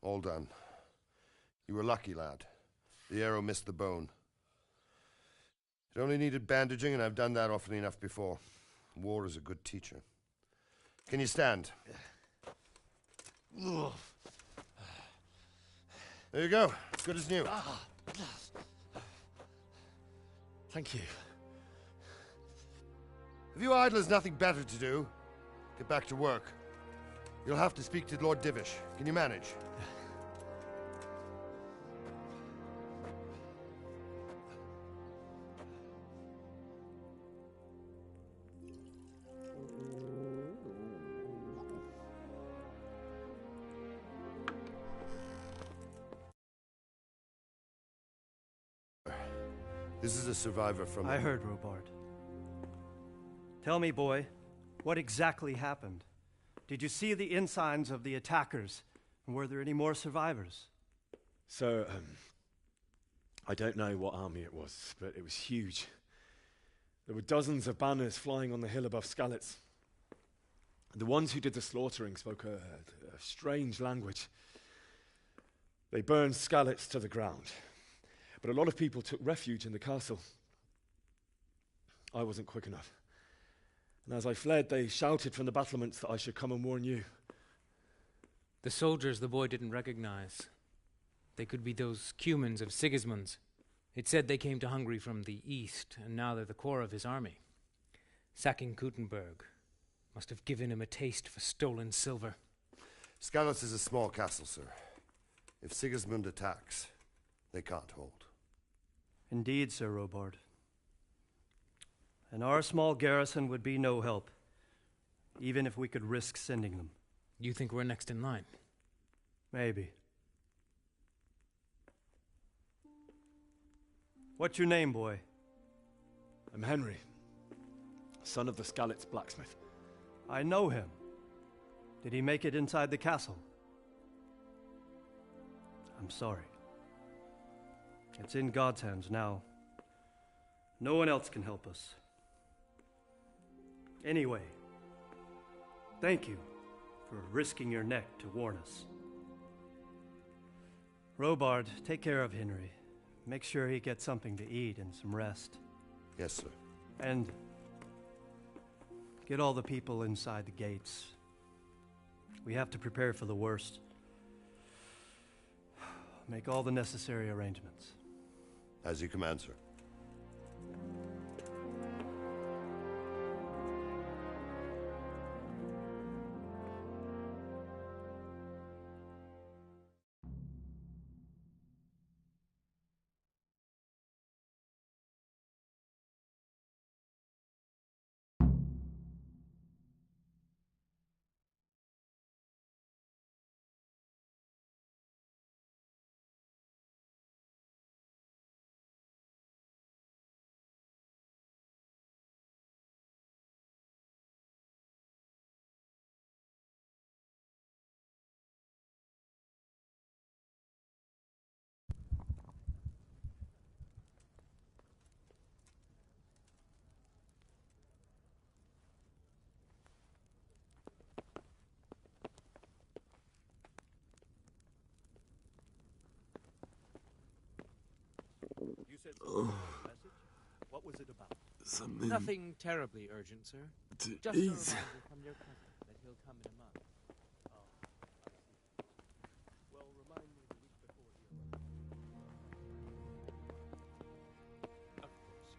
All done. You were lucky, lad. The arrow missed the bone. It only needed bandaging, and I've done that often enough before. War is a good teacher. Can you stand? There you go. As good as new. Thank you. If you idlers nothing better to do, get back to work. You'll have to speak to Lord Divish. Can you manage? This is a survivor from... I heard, Robard. Tell me, boy, what exactly happened? Did you see the ensigns of the attackers? And were there any more survivors? So, I don't know what army it was, but it was huge. There were dozens of banners flying on the hill above Skalitz. The ones who did the slaughtering spoke a strange language. They burned Skalitz to the ground. But a lot of people took refuge in the castle. I wasn't quick enough. And as I fled, they shouted from the battlements that I should come and warn you. The soldiers the boy didn't recognize. They could be those Cumans of Sigismund's. It said they came to Hungary from the east, and now they're the core of his army. Sacking Gutenberg must have given him a taste for stolen silver. Skalitz is a small castle, sir. If Sigismund attacks, they can't hold. Indeed, Sir Robard. And our small garrison would be no help, even if we could risk sending them. You think we're next in line? Maybe. What's your name, boy? I'm Henry, son of the Skalitz blacksmith. I know him. Did he make it inside the castle? I'm sorry. It's in God's hands now. No one else can help us. Anyway, thank you for risking your neck to warn us. Robard, take care of Henry. Make sure he gets something to eat and some rest. Yes, sir. And get all the people inside the gates. We have to prepare for the worst. Make all the necessary arrangements. As you command, sir. You said message? What was it about? Something... Nothing terribly urgent, sir. to Just a eat. reminder from your cousin that he'll come in a month. Oh, I see. Well, remind me the week before the Of course.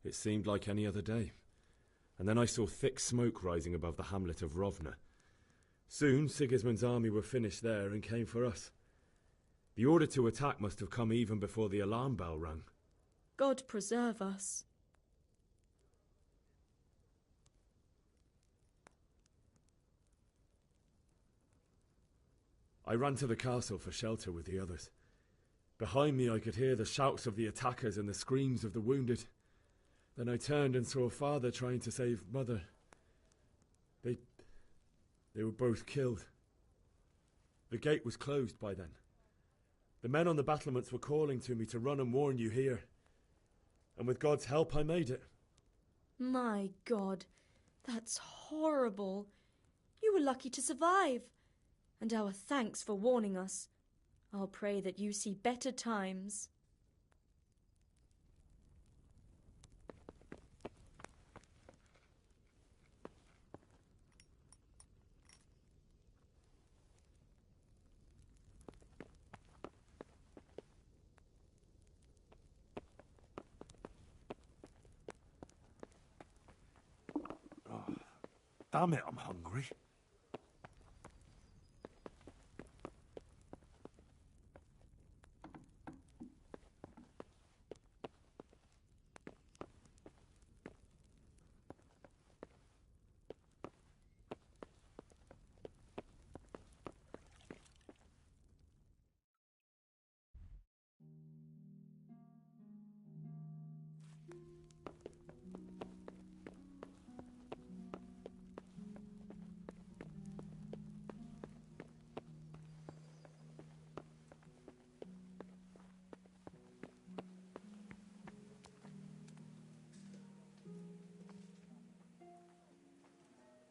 It seemed like any other day. And then I saw thick smoke rising above the hamlet of Rovna. Soon Sigismund's army were finished there and came for us. The order to attack must have come even before the alarm bell rang. God preserve us. I ran to the castle for shelter with the others. Behind me I could hear the shouts of the attackers and the screams of the wounded. Then I turned and saw father trying to save mother. They were both killed. The gate was closed by then. The men on the battlements were calling to me to run and warn you here. And with God's help I made it. My God, that's horrible. You were lucky to survive. And our thanks for warning us. I'll pray that you see better times. Damn it, I'm hungry.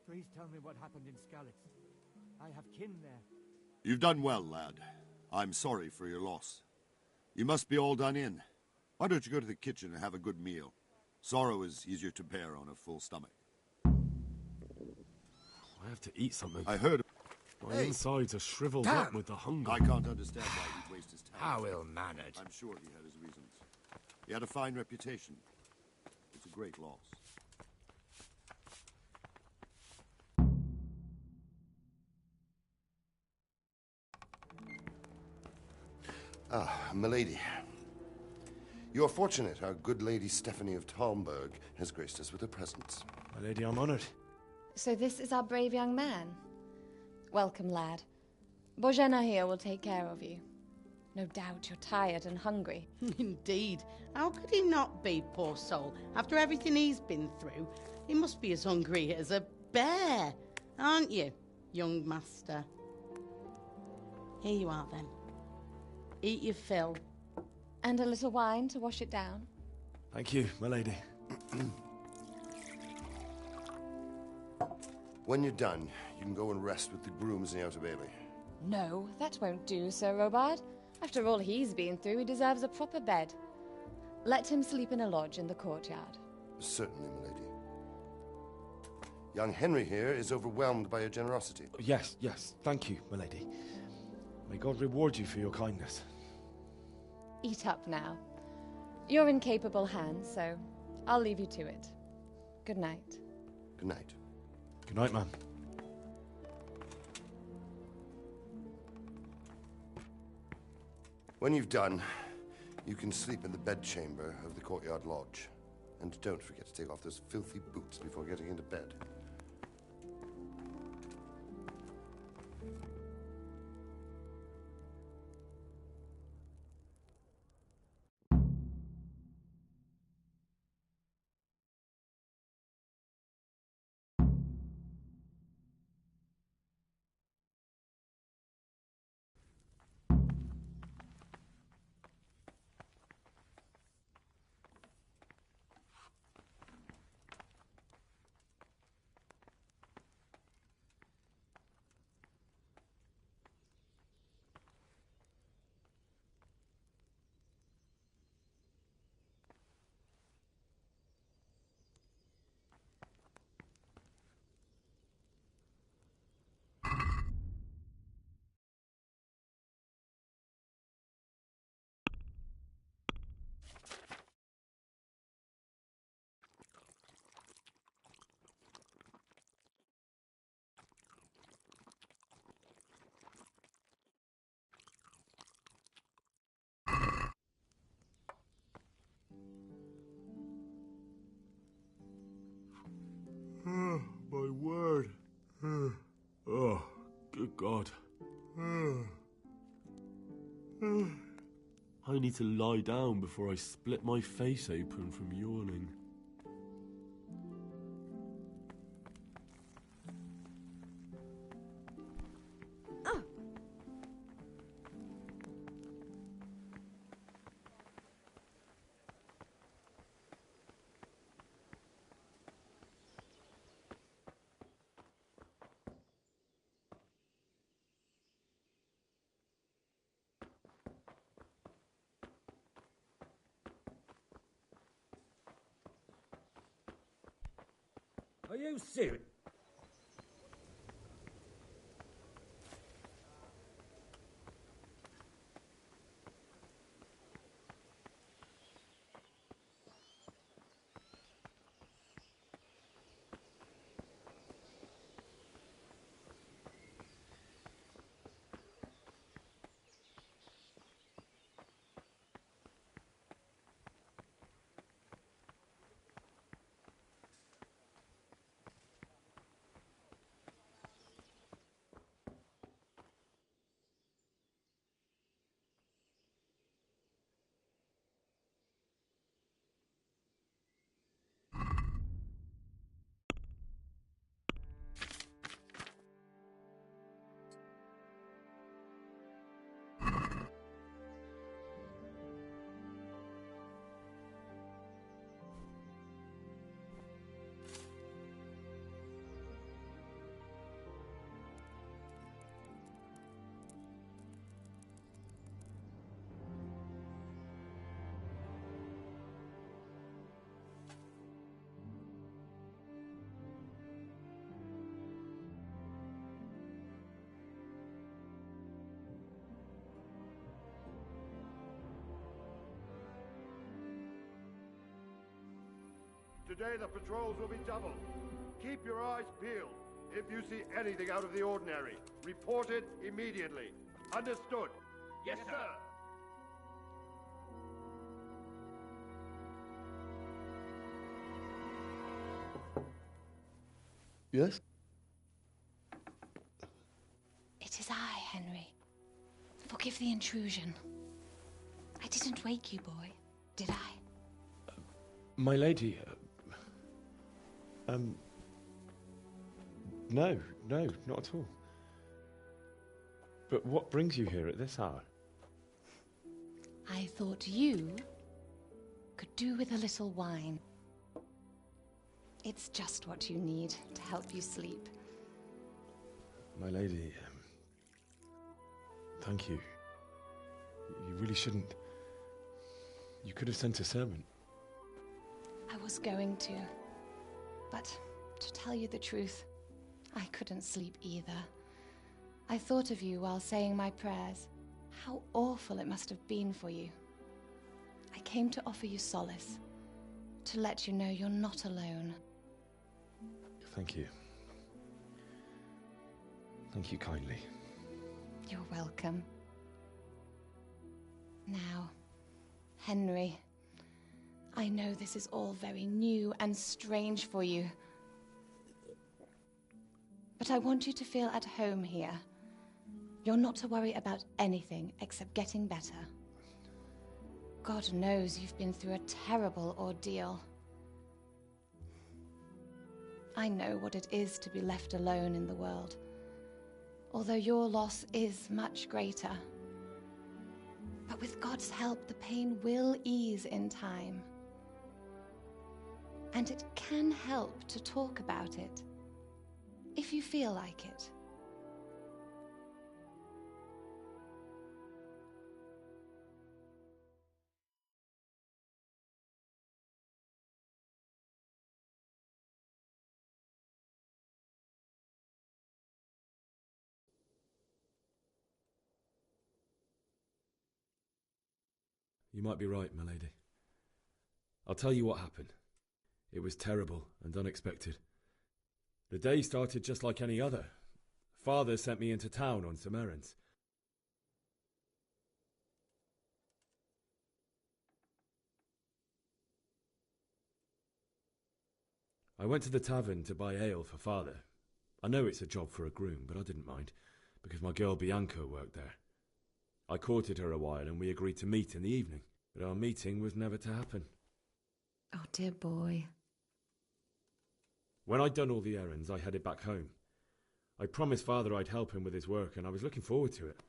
Please tell me what happened in Skalitz. I have kin there. You've done well, lad. I'm sorry for your loss. You must be all done in. Why don't you go to the kitchen and have a good meal? Sorrow is easier to bear on a full stomach. I have to eat something. I heard... My insides are shriveled up with the hunger. I can't understand why he'd waste his time. How ill-mannered. I'm sure he had his reasons. He had a fine reputation. It's a great loss. Ah, milady. You are fortunate our good lady Stephanie of Talmberg has graced us with her presence. My lady, I'm honored. So this is our brave young man. Welcome, lad. Bozhena here will take care of you. No doubt you're tired and hungry. Indeed. How could he not be, poor soul? After everything he's been through, he must be as hungry as a bear, aren't you, young master? Here you are, then. Eat your fill. And a little wine to wash it down. Thank you, my lady. When you're done, you can go and rest with the grooms in the Outer Bailey. No, that won't do, Sir Robard. After all he's been through, he deserves a proper bed. Let him sleep in a lodge in the courtyard. Certainly, milady. Young Henry here is overwhelmed by your generosity. Yes, yes. Thank you, my lady. May God reward you for your kindness. Eat up now. You're in capable hands, so I'll leave you to it. Good night. Good night. Good night, ma'am. When you've done, you can sleep in the bedchamber of the courtyard lodge. And don't forget to take off those filthy boots before getting into bed. Good God. I need to lie down before I split my face open from yawning. Are you serious? Today the patrols will be doubled. Keep your eyes peeled. If you see anything out of the ordinary, report it immediately. Understood? Yes, sir. Yes? It is I, Henry. Forgive the intrusion. I didn't wake you, boy, did I? My lady, no, not at all. But what brings you here at this hour? I thought you could do with a little wine. It's just what you need to help you sleep. My lady, thank you. You really shouldn't. You could have sent a servant. I was going to. But to tell you the truth, I couldn't sleep either. I thought of you while saying my prayers. How awful it must have been for you. I came to offer you solace, to let you know you're not alone. Thank you. Thank you kindly. You're welcome. Now, Henry, I know this is all very new and strange for you. But I want you to feel at home here. You're not to worry about anything except getting better. God knows you've been through a terrible ordeal. I know what it is to be left alone in the world, although your loss is much greater. But with God's help, the pain will ease in time. And it can help to talk about it, if you feel like it. You might be right, my lady. I'll tell you what happened. It was terrible and unexpected. The day started just like any other. Father sent me into town on some errands. I went to the tavern to buy ale for Father. I know it's a job for a groom, but I didn't mind. because my girl Bianca worked there. I courted her a while and we agreed to meet in the evening, but our meeting was never to happen. Oh, dear boy. When I'd done all the errands, I headed back home. I promised Father I'd help him with his work, and I was looking forward to it.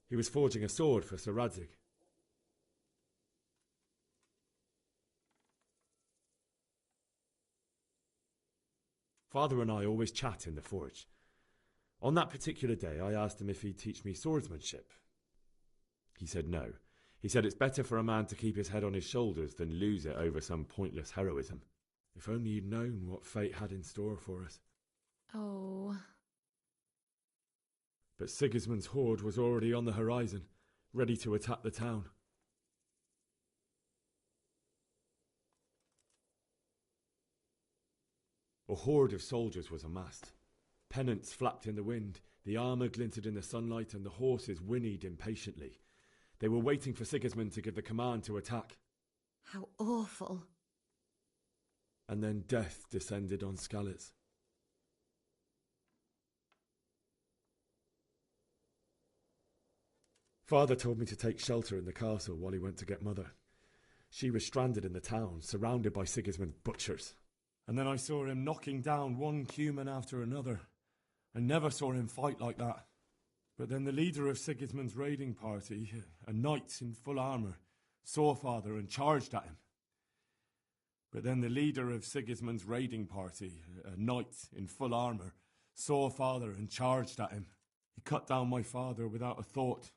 He was forging a sword for Sir Radzig. Father and I always chat in the forge. On that particular day, I asked him if he'd teach me swordsmanship. He said no. He said it's better for a man to keep his head on his shoulders than lose it over some pointless heroism. If only he'd known what fate had in store for us. Oh. But Sigismund's horde was already on the horizon, ready to attack the town. A horde of soldiers was amassed. Pennants flapped in the wind, the armour glinted in the sunlight, and the horses whinnied impatiently. They were waiting for Sigismund to give the command to attack. How awful. And then death descended on Skalitz. Father told me to take shelter in the castle while he went to get Mother. She was stranded in the town, surrounded by Sigismund's butchers. And then I saw him knocking down one Cuman after another. I never saw him fight like that. But then the leader of Sigismund's raiding party, a knight in full armour, saw Father and charged at him. But then the leader of Sigismund's raiding party, a knight in full armour, saw Father and charged at him. He cut down my father without a thought.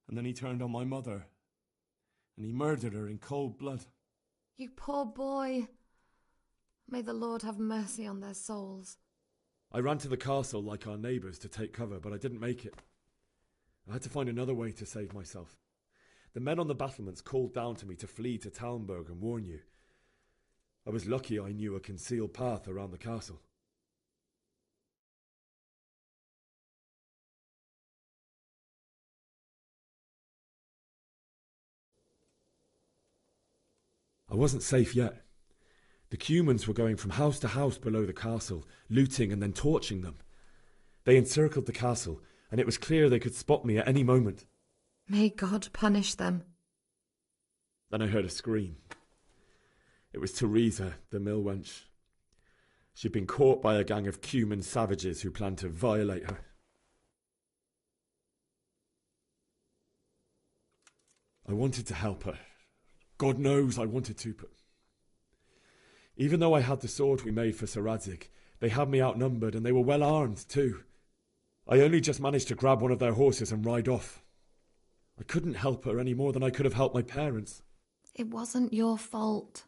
And then he turned on my mother. And he murdered her in cold blood. You poor boy. May the Lord have mercy on their souls. I ran to the castle like our neighbours to take cover, but I didn't make it. I had to find another way to save myself. The men on the battlements called down to me to flee to Talmberg and warn you. I was lucky I knew a concealed path around the castle. I wasn't safe yet. The Cumans were going from house to house below the castle, looting and then torching them. They encircled the castle, and it was clear they could spot me at any moment. May God punish them. Then I heard a scream. It was Teresa, the mill wench. She'd been caught by a gang of Cuman savages who planned to violate her. I wanted to help her. God knows I wanted to, but even though I had the sword we made for Sir Radzig, they had me outnumbered and they were well armed too. I only just managed to grab one of their horses and ride off. I couldn't help her any more than I could have helped my parents. It wasn't your fault.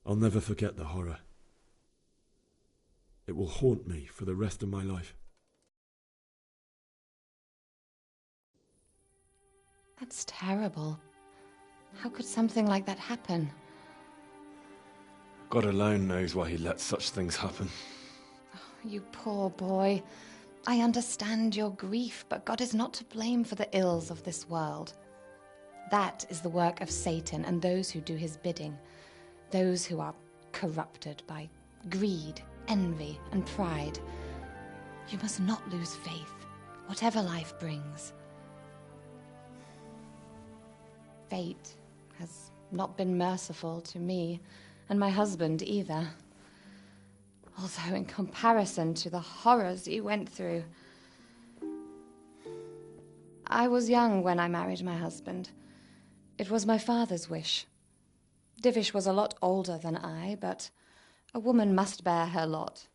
I'll never forget the horror. It will haunt me for the rest of my life. That's terrible. How could something like that happen? God alone knows why he lets such things happen. Oh, you poor boy. I understand your grief, but God is not to blame for the ills of this world. That is the work of Satan and those who do his bidding. Those who are corrupted by greed, envy, and pride. You must not lose faith, whatever life brings. Fate has not been merciful to me, and my husband either. Although in comparison to the horrors you went through. I was young when I married my husband. It was my father's wish. Divish was a lot older than I, but a woman must bear her lot.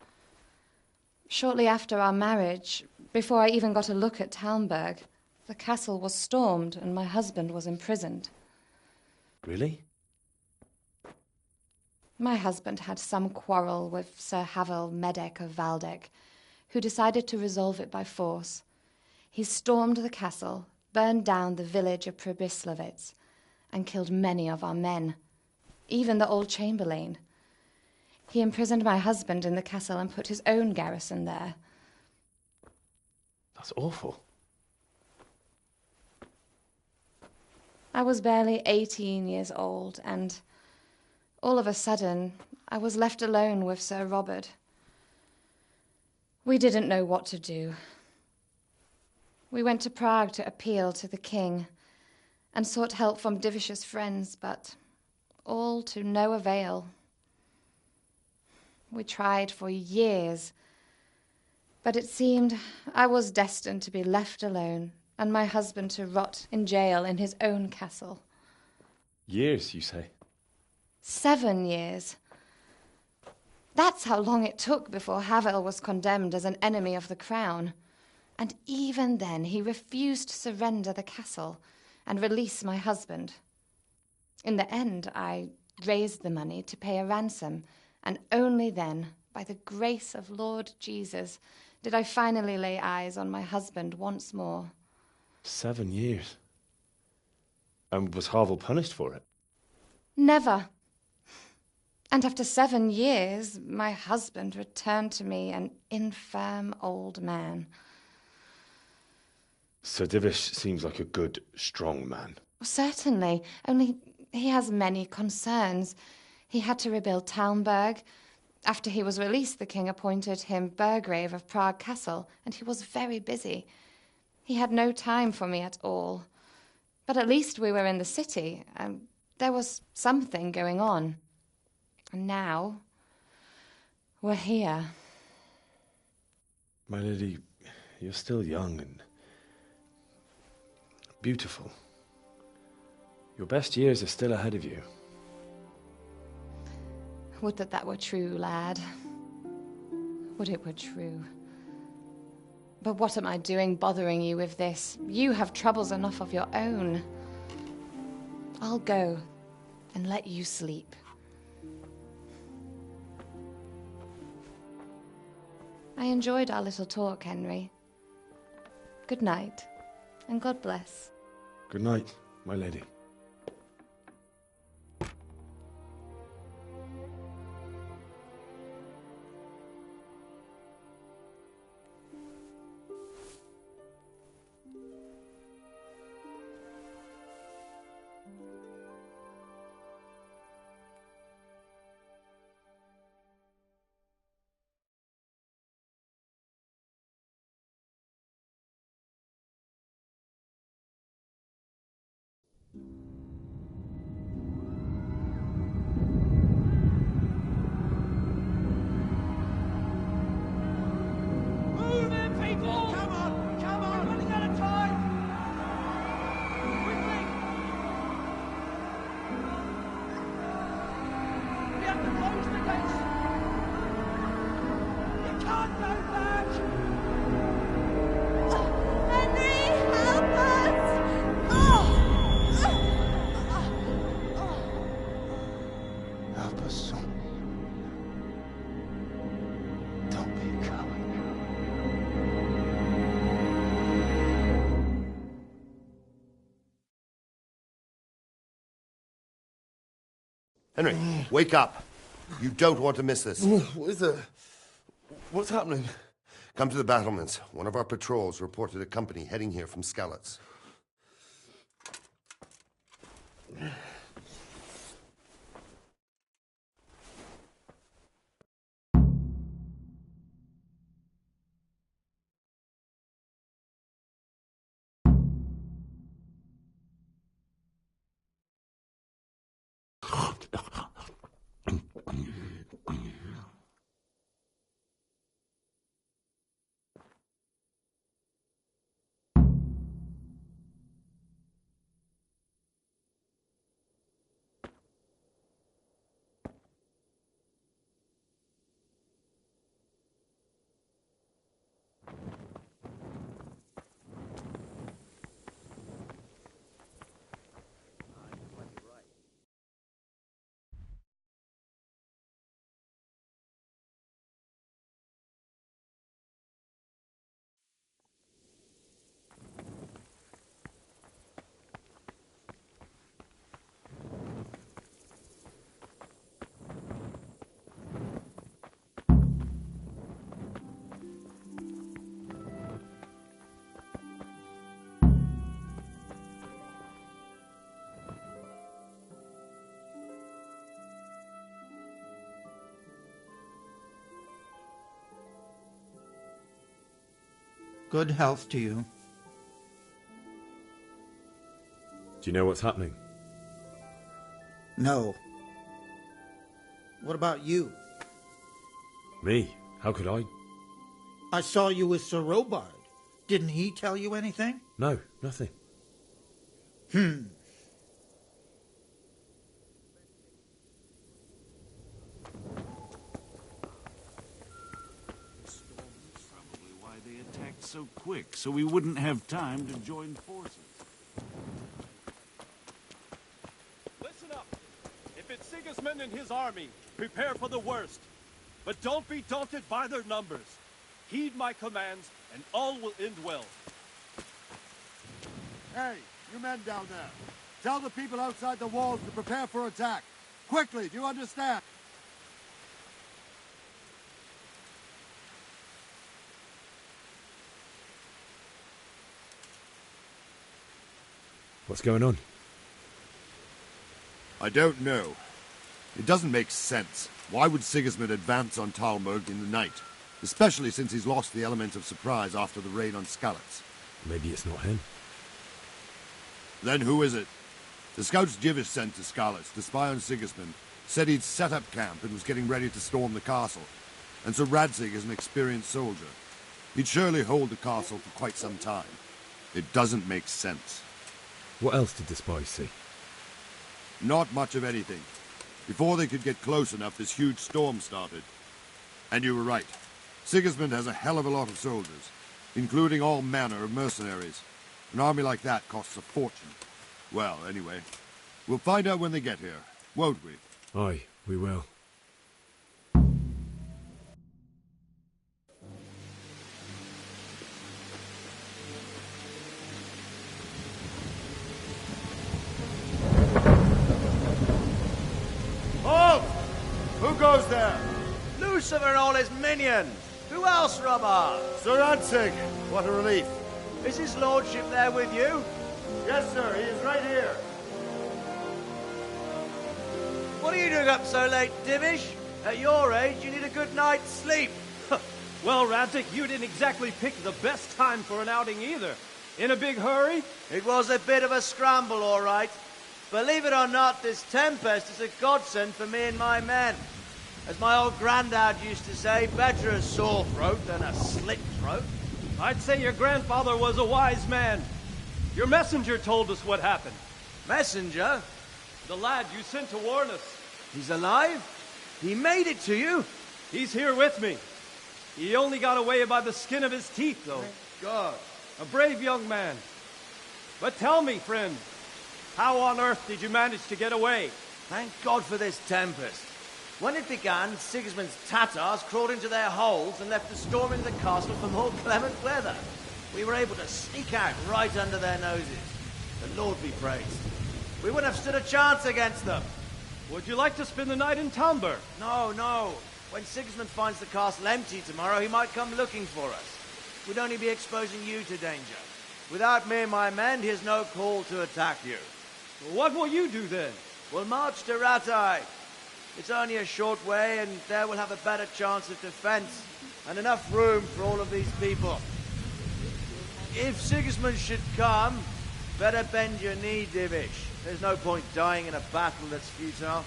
Shortly after our marriage, before I even got a look at Talmberg, the castle was stormed and my husband was imprisoned. Really? My husband had some quarrel with Sir Havel Medek of Valdek, who decided to resolve it by force. He stormed the castle, burned down the village of Pribyslavitz, and killed many of our men, even the old chamberlain. He imprisoned my husband in the castle and put his own garrison there. That's awful. I was barely 18 years old, and all of a sudden, I was left alone with Sir Robert. We didn't know what to do. We went to Prague to appeal to the king and sought help from Divish's friends, but all to no avail. We tried for years, but it seemed I was destined to be left alone and my husband to rot in jail in his own castle. Years, you say? 7 years. That's how long it took before Havel was condemned as an enemy of the crown. And even then he refused to surrender the castle and release my husband. In the end, I raised the money to pay a ransom, and only then, by the grace of Lord Jesus, did I finally lay eyes on my husband once more. 7 years? And was Havel punished for it? Never. And after 7 years, my husband returned to me an infirm old man. Sir Divish seems like a good, strong man. Certainly, only he has many concerns. He had to rebuild Talmberg. After he was released, the king appointed him Burgrave of Prague Castle, and he was very busy. He had no time for me at all. But at least we were in the city, and there was something going on. And now, we're here. My lady, you're still young and beautiful. Your best years are still ahead of you. Would that that were true, lad. Would it were true. But what am I doing bothering you with this? You have troubles enough of your own. I'll go and let you sleep. I enjoyed our little talk, Henry. Good night, and God bless. Good night, my lady. Henry, wake up. You don't want to miss this. What is it? What's happening? Come to the battlements. One of our patrols reported a company heading here from Skalitz. Good health to you. Do you know what's happening? No. What about you? Me? How could I? I saw you with Sir Robard. Didn't he tell you anything? No, nothing. Probably why they attacked so quick, so we wouldn't have time to join forces. Listen up. If it's Sigismund and his army, prepare for the worst. But don't be daunted by their numbers. Heed my commands, and all will end well. Hey, you men down there. Tell the people outside the walls to prepare for attack. Quickly, do you understand? What's going on? I don't know. It doesn't make sense. Why would Sigismund advance on Talmberg in the night? Especially since he's lost the element of surprise after the raid on Skalitz. Maybe it's not him. Then who is it? The scouts Jivish sent to Skalitz to spy on Sigismund said he'd set up camp and was getting ready to storm the castle. And so Radzig is an experienced soldier. He'd surely hold the castle for quite some time. It doesn't make sense. What else did the spies see? Not much of anything. Before they could get close enough, this huge storm started. And you were right. Sigismund has a hell of a lot of soldiers, including all manner of mercenaries. An army like that costs a fortune. Well, anyway, we'll find out when they get here, won't we? Aye, we will. Halt! Who goes there? Lucifer and all his minions. Who else, Robert? Sir Radzig, what a relief. Is his lordship there with you? Yes, sir, he is right here. What are you doing up so late, Divish? At your age, you need a good night's sleep. Well, Radzig, you didn't exactly pick the best time for an outing either. In a big hurry? It was a bit of a scramble, all right. Believe it or not, this tempest is a godsend for me and my men. As my old granddad used to say, better a sore throat than a slit throat. I'd say your grandfather was a wise man. Your messenger told us what happened. Messenger? The lad you sent to warn us. He's alive? He made it to you? He's here with me. He only got away by the skin of his teeth, though. Thank God. A brave young man. But tell me, friend, how on earth did you manage to get away? Thank God for this tempest. When it began, Sigismund's Tatars crawled into their holes and left us storming the castle for more clement weather. We were able to sneak out right under their noses. The Lord be praised. We wouldn't have stood a chance against them. Would you like to spend the night in Talmberg? No, no. When Sigismund finds the castle empty tomorrow, he might come looking for us. We'd only be exposing you to danger. Without me and my men, he has no call to attack you. What will you do then? We'll march to Ratai. It's only a short way, and there we'll have a better chance of defense and enough room for all of these people. If Sigismund should come, better bend your knee, Divish. There's no point dying in a battle that's futile.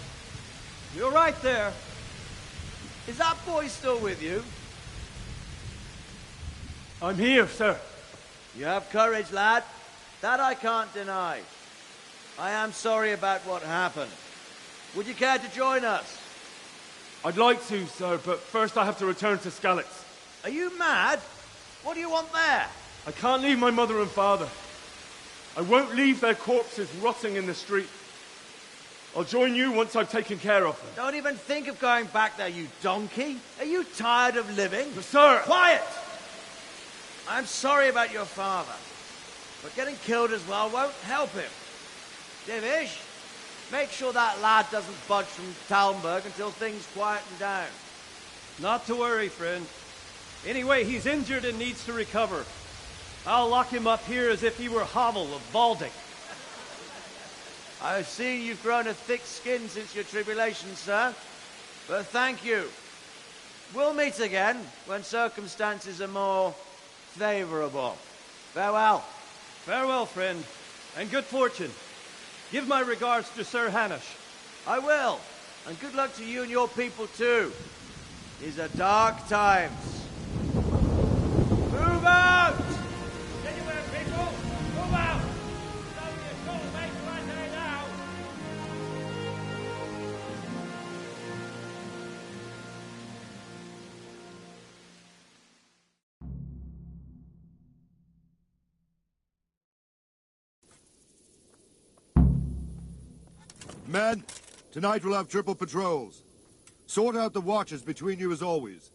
You're right there. Is that boy still with you? I'm here, sir. You have courage, lad. That I can't deny. I am sorry about what happened. Would you care to join us? I'd like to, sir, but first I have to return to Skalitz. Are you mad? What do you want there? I can't leave my mother and father. I won't leave their corpses rotting in the street. I'll join you once I've taken care of them. Don't even think of going back there, you donkey. Are you tired of living? But sir! Quiet! I'm sorry about your father, but getting killed as well won't help him. Divish, make sure that lad doesn't budge from Talmberg until things quieten down. Not to worry, friend. Anyway, he's injured and needs to recover. I'll lock him up here as if he were Havel of Baldic. I've seen you've grown a thick skin since your tribulation, sir. But thank you. We'll meet again when circumstances are more favorable. Farewell. Farewell, friend, and good fortune. Give my regards to Sir Hanush. I will. And good luck to you and your people too. These are dark times. Move out! Anywhere, people! Move out! It's only a short way to right now. Men, tonight we'll have triple patrols. Sort out the watches between you as always.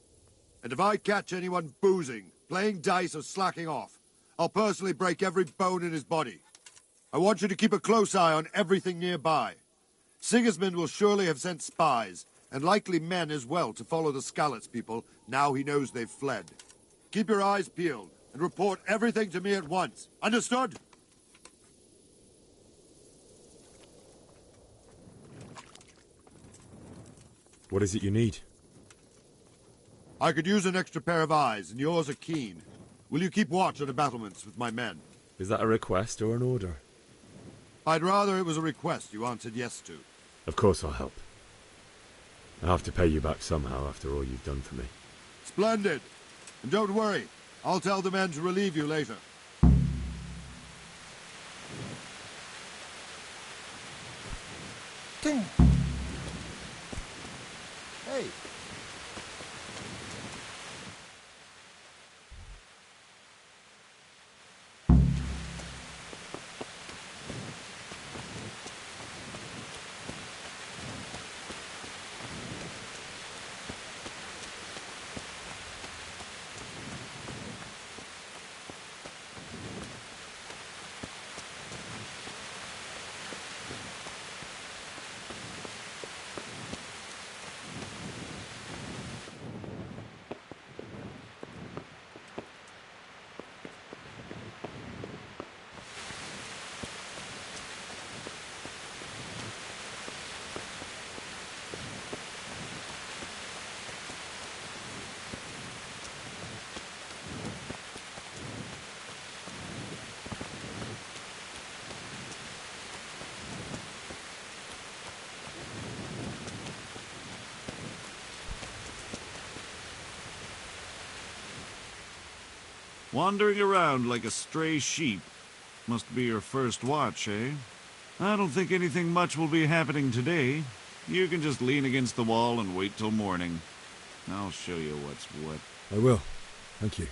And if I catch anyone boozing, playing dice or slacking off, I'll personally break every bone in his body. I want you to keep a close eye on everything nearby. Sigismund will surely have sent spies, and likely men as well, to follow the Skalitz people now he knows they've fled. Keep your eyes peeled, and report everything to me at once. Understood? What is it you need? I could use an extra pair of eyes, and yours are keen. Will you keep watch on the battlements with my men? Is that a request or an order? I'd rather it was a request you answered yes to. Of course I'll help. I have to pay you back somehow after all you've done for me. Splendid. And don't worry, I'll tell the men to relieve you later. Hey. Wandering around like a stray sheep. Must be your first watch, eh? I don't think anything much will be happening today. You can just lean against the wall and wait till morning. I'll show you what's what. I will. Thank you.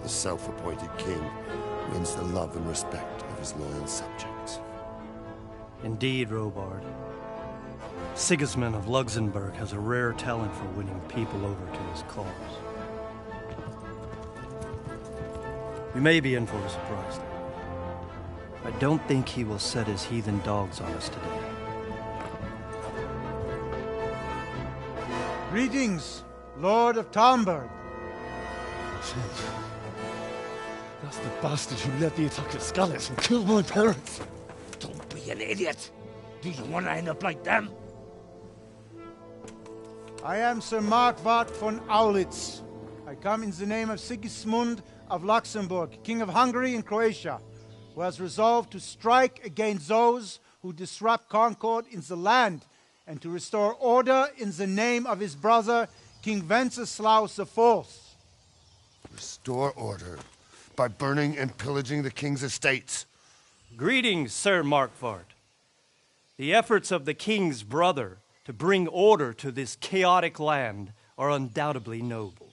the self-appointed king wins the love and respect of his loyal subjects. Indeed, Robard. Sigismund of Luxembourg has a rare talent for winning people over to his cause. We may be in for a surprise, though. I don't think he will set his heathen dogs on us today. Greetings, Lord of Talmberg. That's the bastard who led the attack at Skalitz and killed my parents. Don't be an idiot. Do you want to end up like them? I am Sir Markwart von Aulitz. I come in the name of Sigismund of Luxembourg, King of Hungary and Croatia, who has resolved to strike against those who disrupt concord in the land and to restore order in the name of his brother, King Wenceslaus IV. Restore order by burning and pillaging the king's estates. Greetings, Sir Markwart. The efforts of the king's brother to bring order to this chaotic land are undoubtedly noble.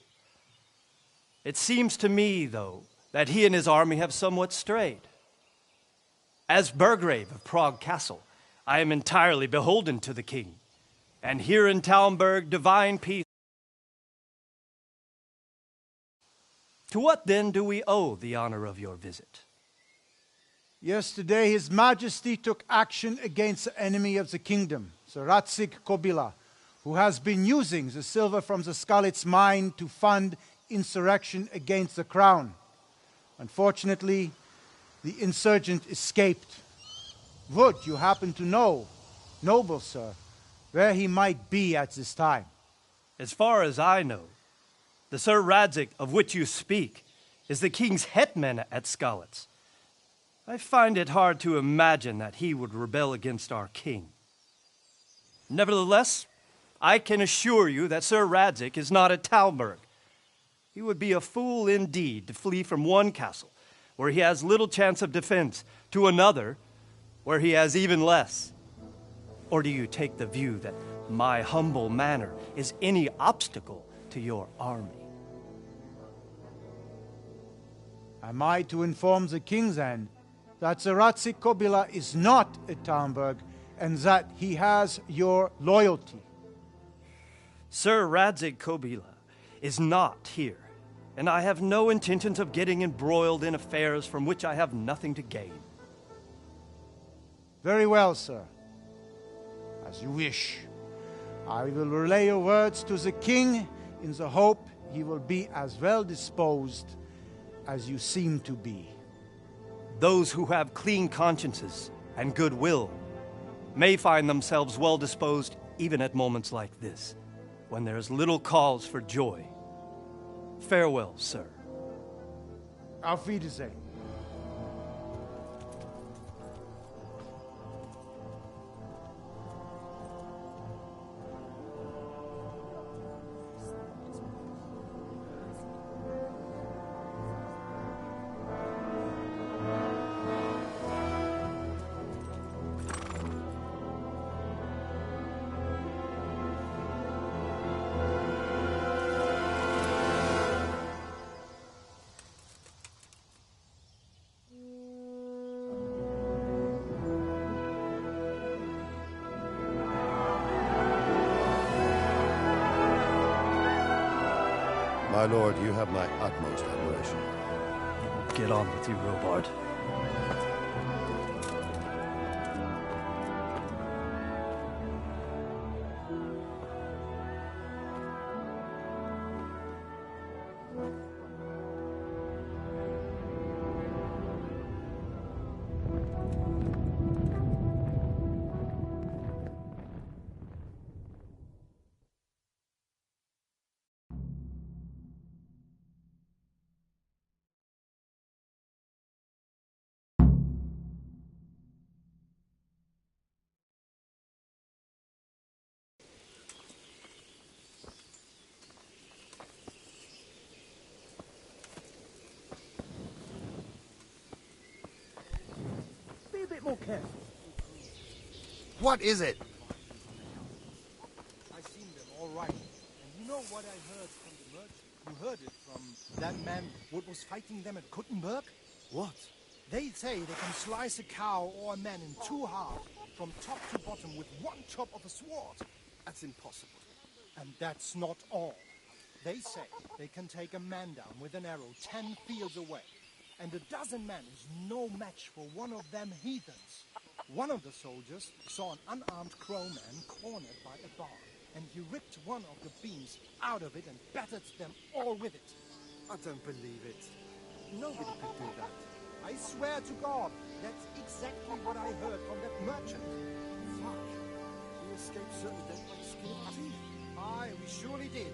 It seems to me, though, that he and his army have somewhat strayed. As Burgrave of Prague Castle, I am entirely beholden to the king, and here in Talmberg, divine peace. To what then do we owe the honor of your visit? Yesterday, His Majesty took action against the enemy of the kingdom, Sir Radzig Kobyla, who has been using the silver from the Skalitz mine to fund insurrection against the crown. Unfortunately, the insurgent escaped. Would you happen to know, noble sir, where he might be at this time? As far as I know, the Sir Radzig of which you speak is the king's hetman at Skalitz. I find it hard to imagine that he would rebel against our king. Nevertheless, I can assure you that Sir Radzig is not at Talmberg. He would be a fool indeed to flee from one castle, where he has little chance of defense, to another, where he has even less. Or do you take the view that my humble manner is any obstacle to your army? Am I to inform the king then that Sir Radzig Kobyla is not at Talmberg and that he has your loyalty? Sir Radzig Kobyla is not here, and I have no intentions of getting embroiled in affairs from which I have nothing to gain. Very well, sir. As you wish. I will relay your words to the king in the hope he will be as well disposed as you seem to be. Those who have clean consciences and goodwill may find themselves well disposed even at moments like this, when there is little cause for joy. Farewell, sir. Auf Wiedersehen. My lord, you have my utmost admiration. Get on with you, Robard. More careful. What is it? I seen them all right. And you know what I heard from the merchant? You heard it from that man what was those fighting them at Kuttenberg? What? They say they can slice a cow or a man in two halves, from top to bottom, with one chop of a sword. That's impossible. And that's not all. They say they can take a man down with an arrow 10 fields away. And a dozen men is no match for one of them heathens. One of the soldiers saw an unarmed crow man cornered by a barn, and he ripped one of the beams out of it and battered them all with it. I don't believe it. Nobody could do that. I swear to God, that's exactly what I heard from that merchant. Fuck. We escaped certain death by the skin of our teeth. Aye, we surely did.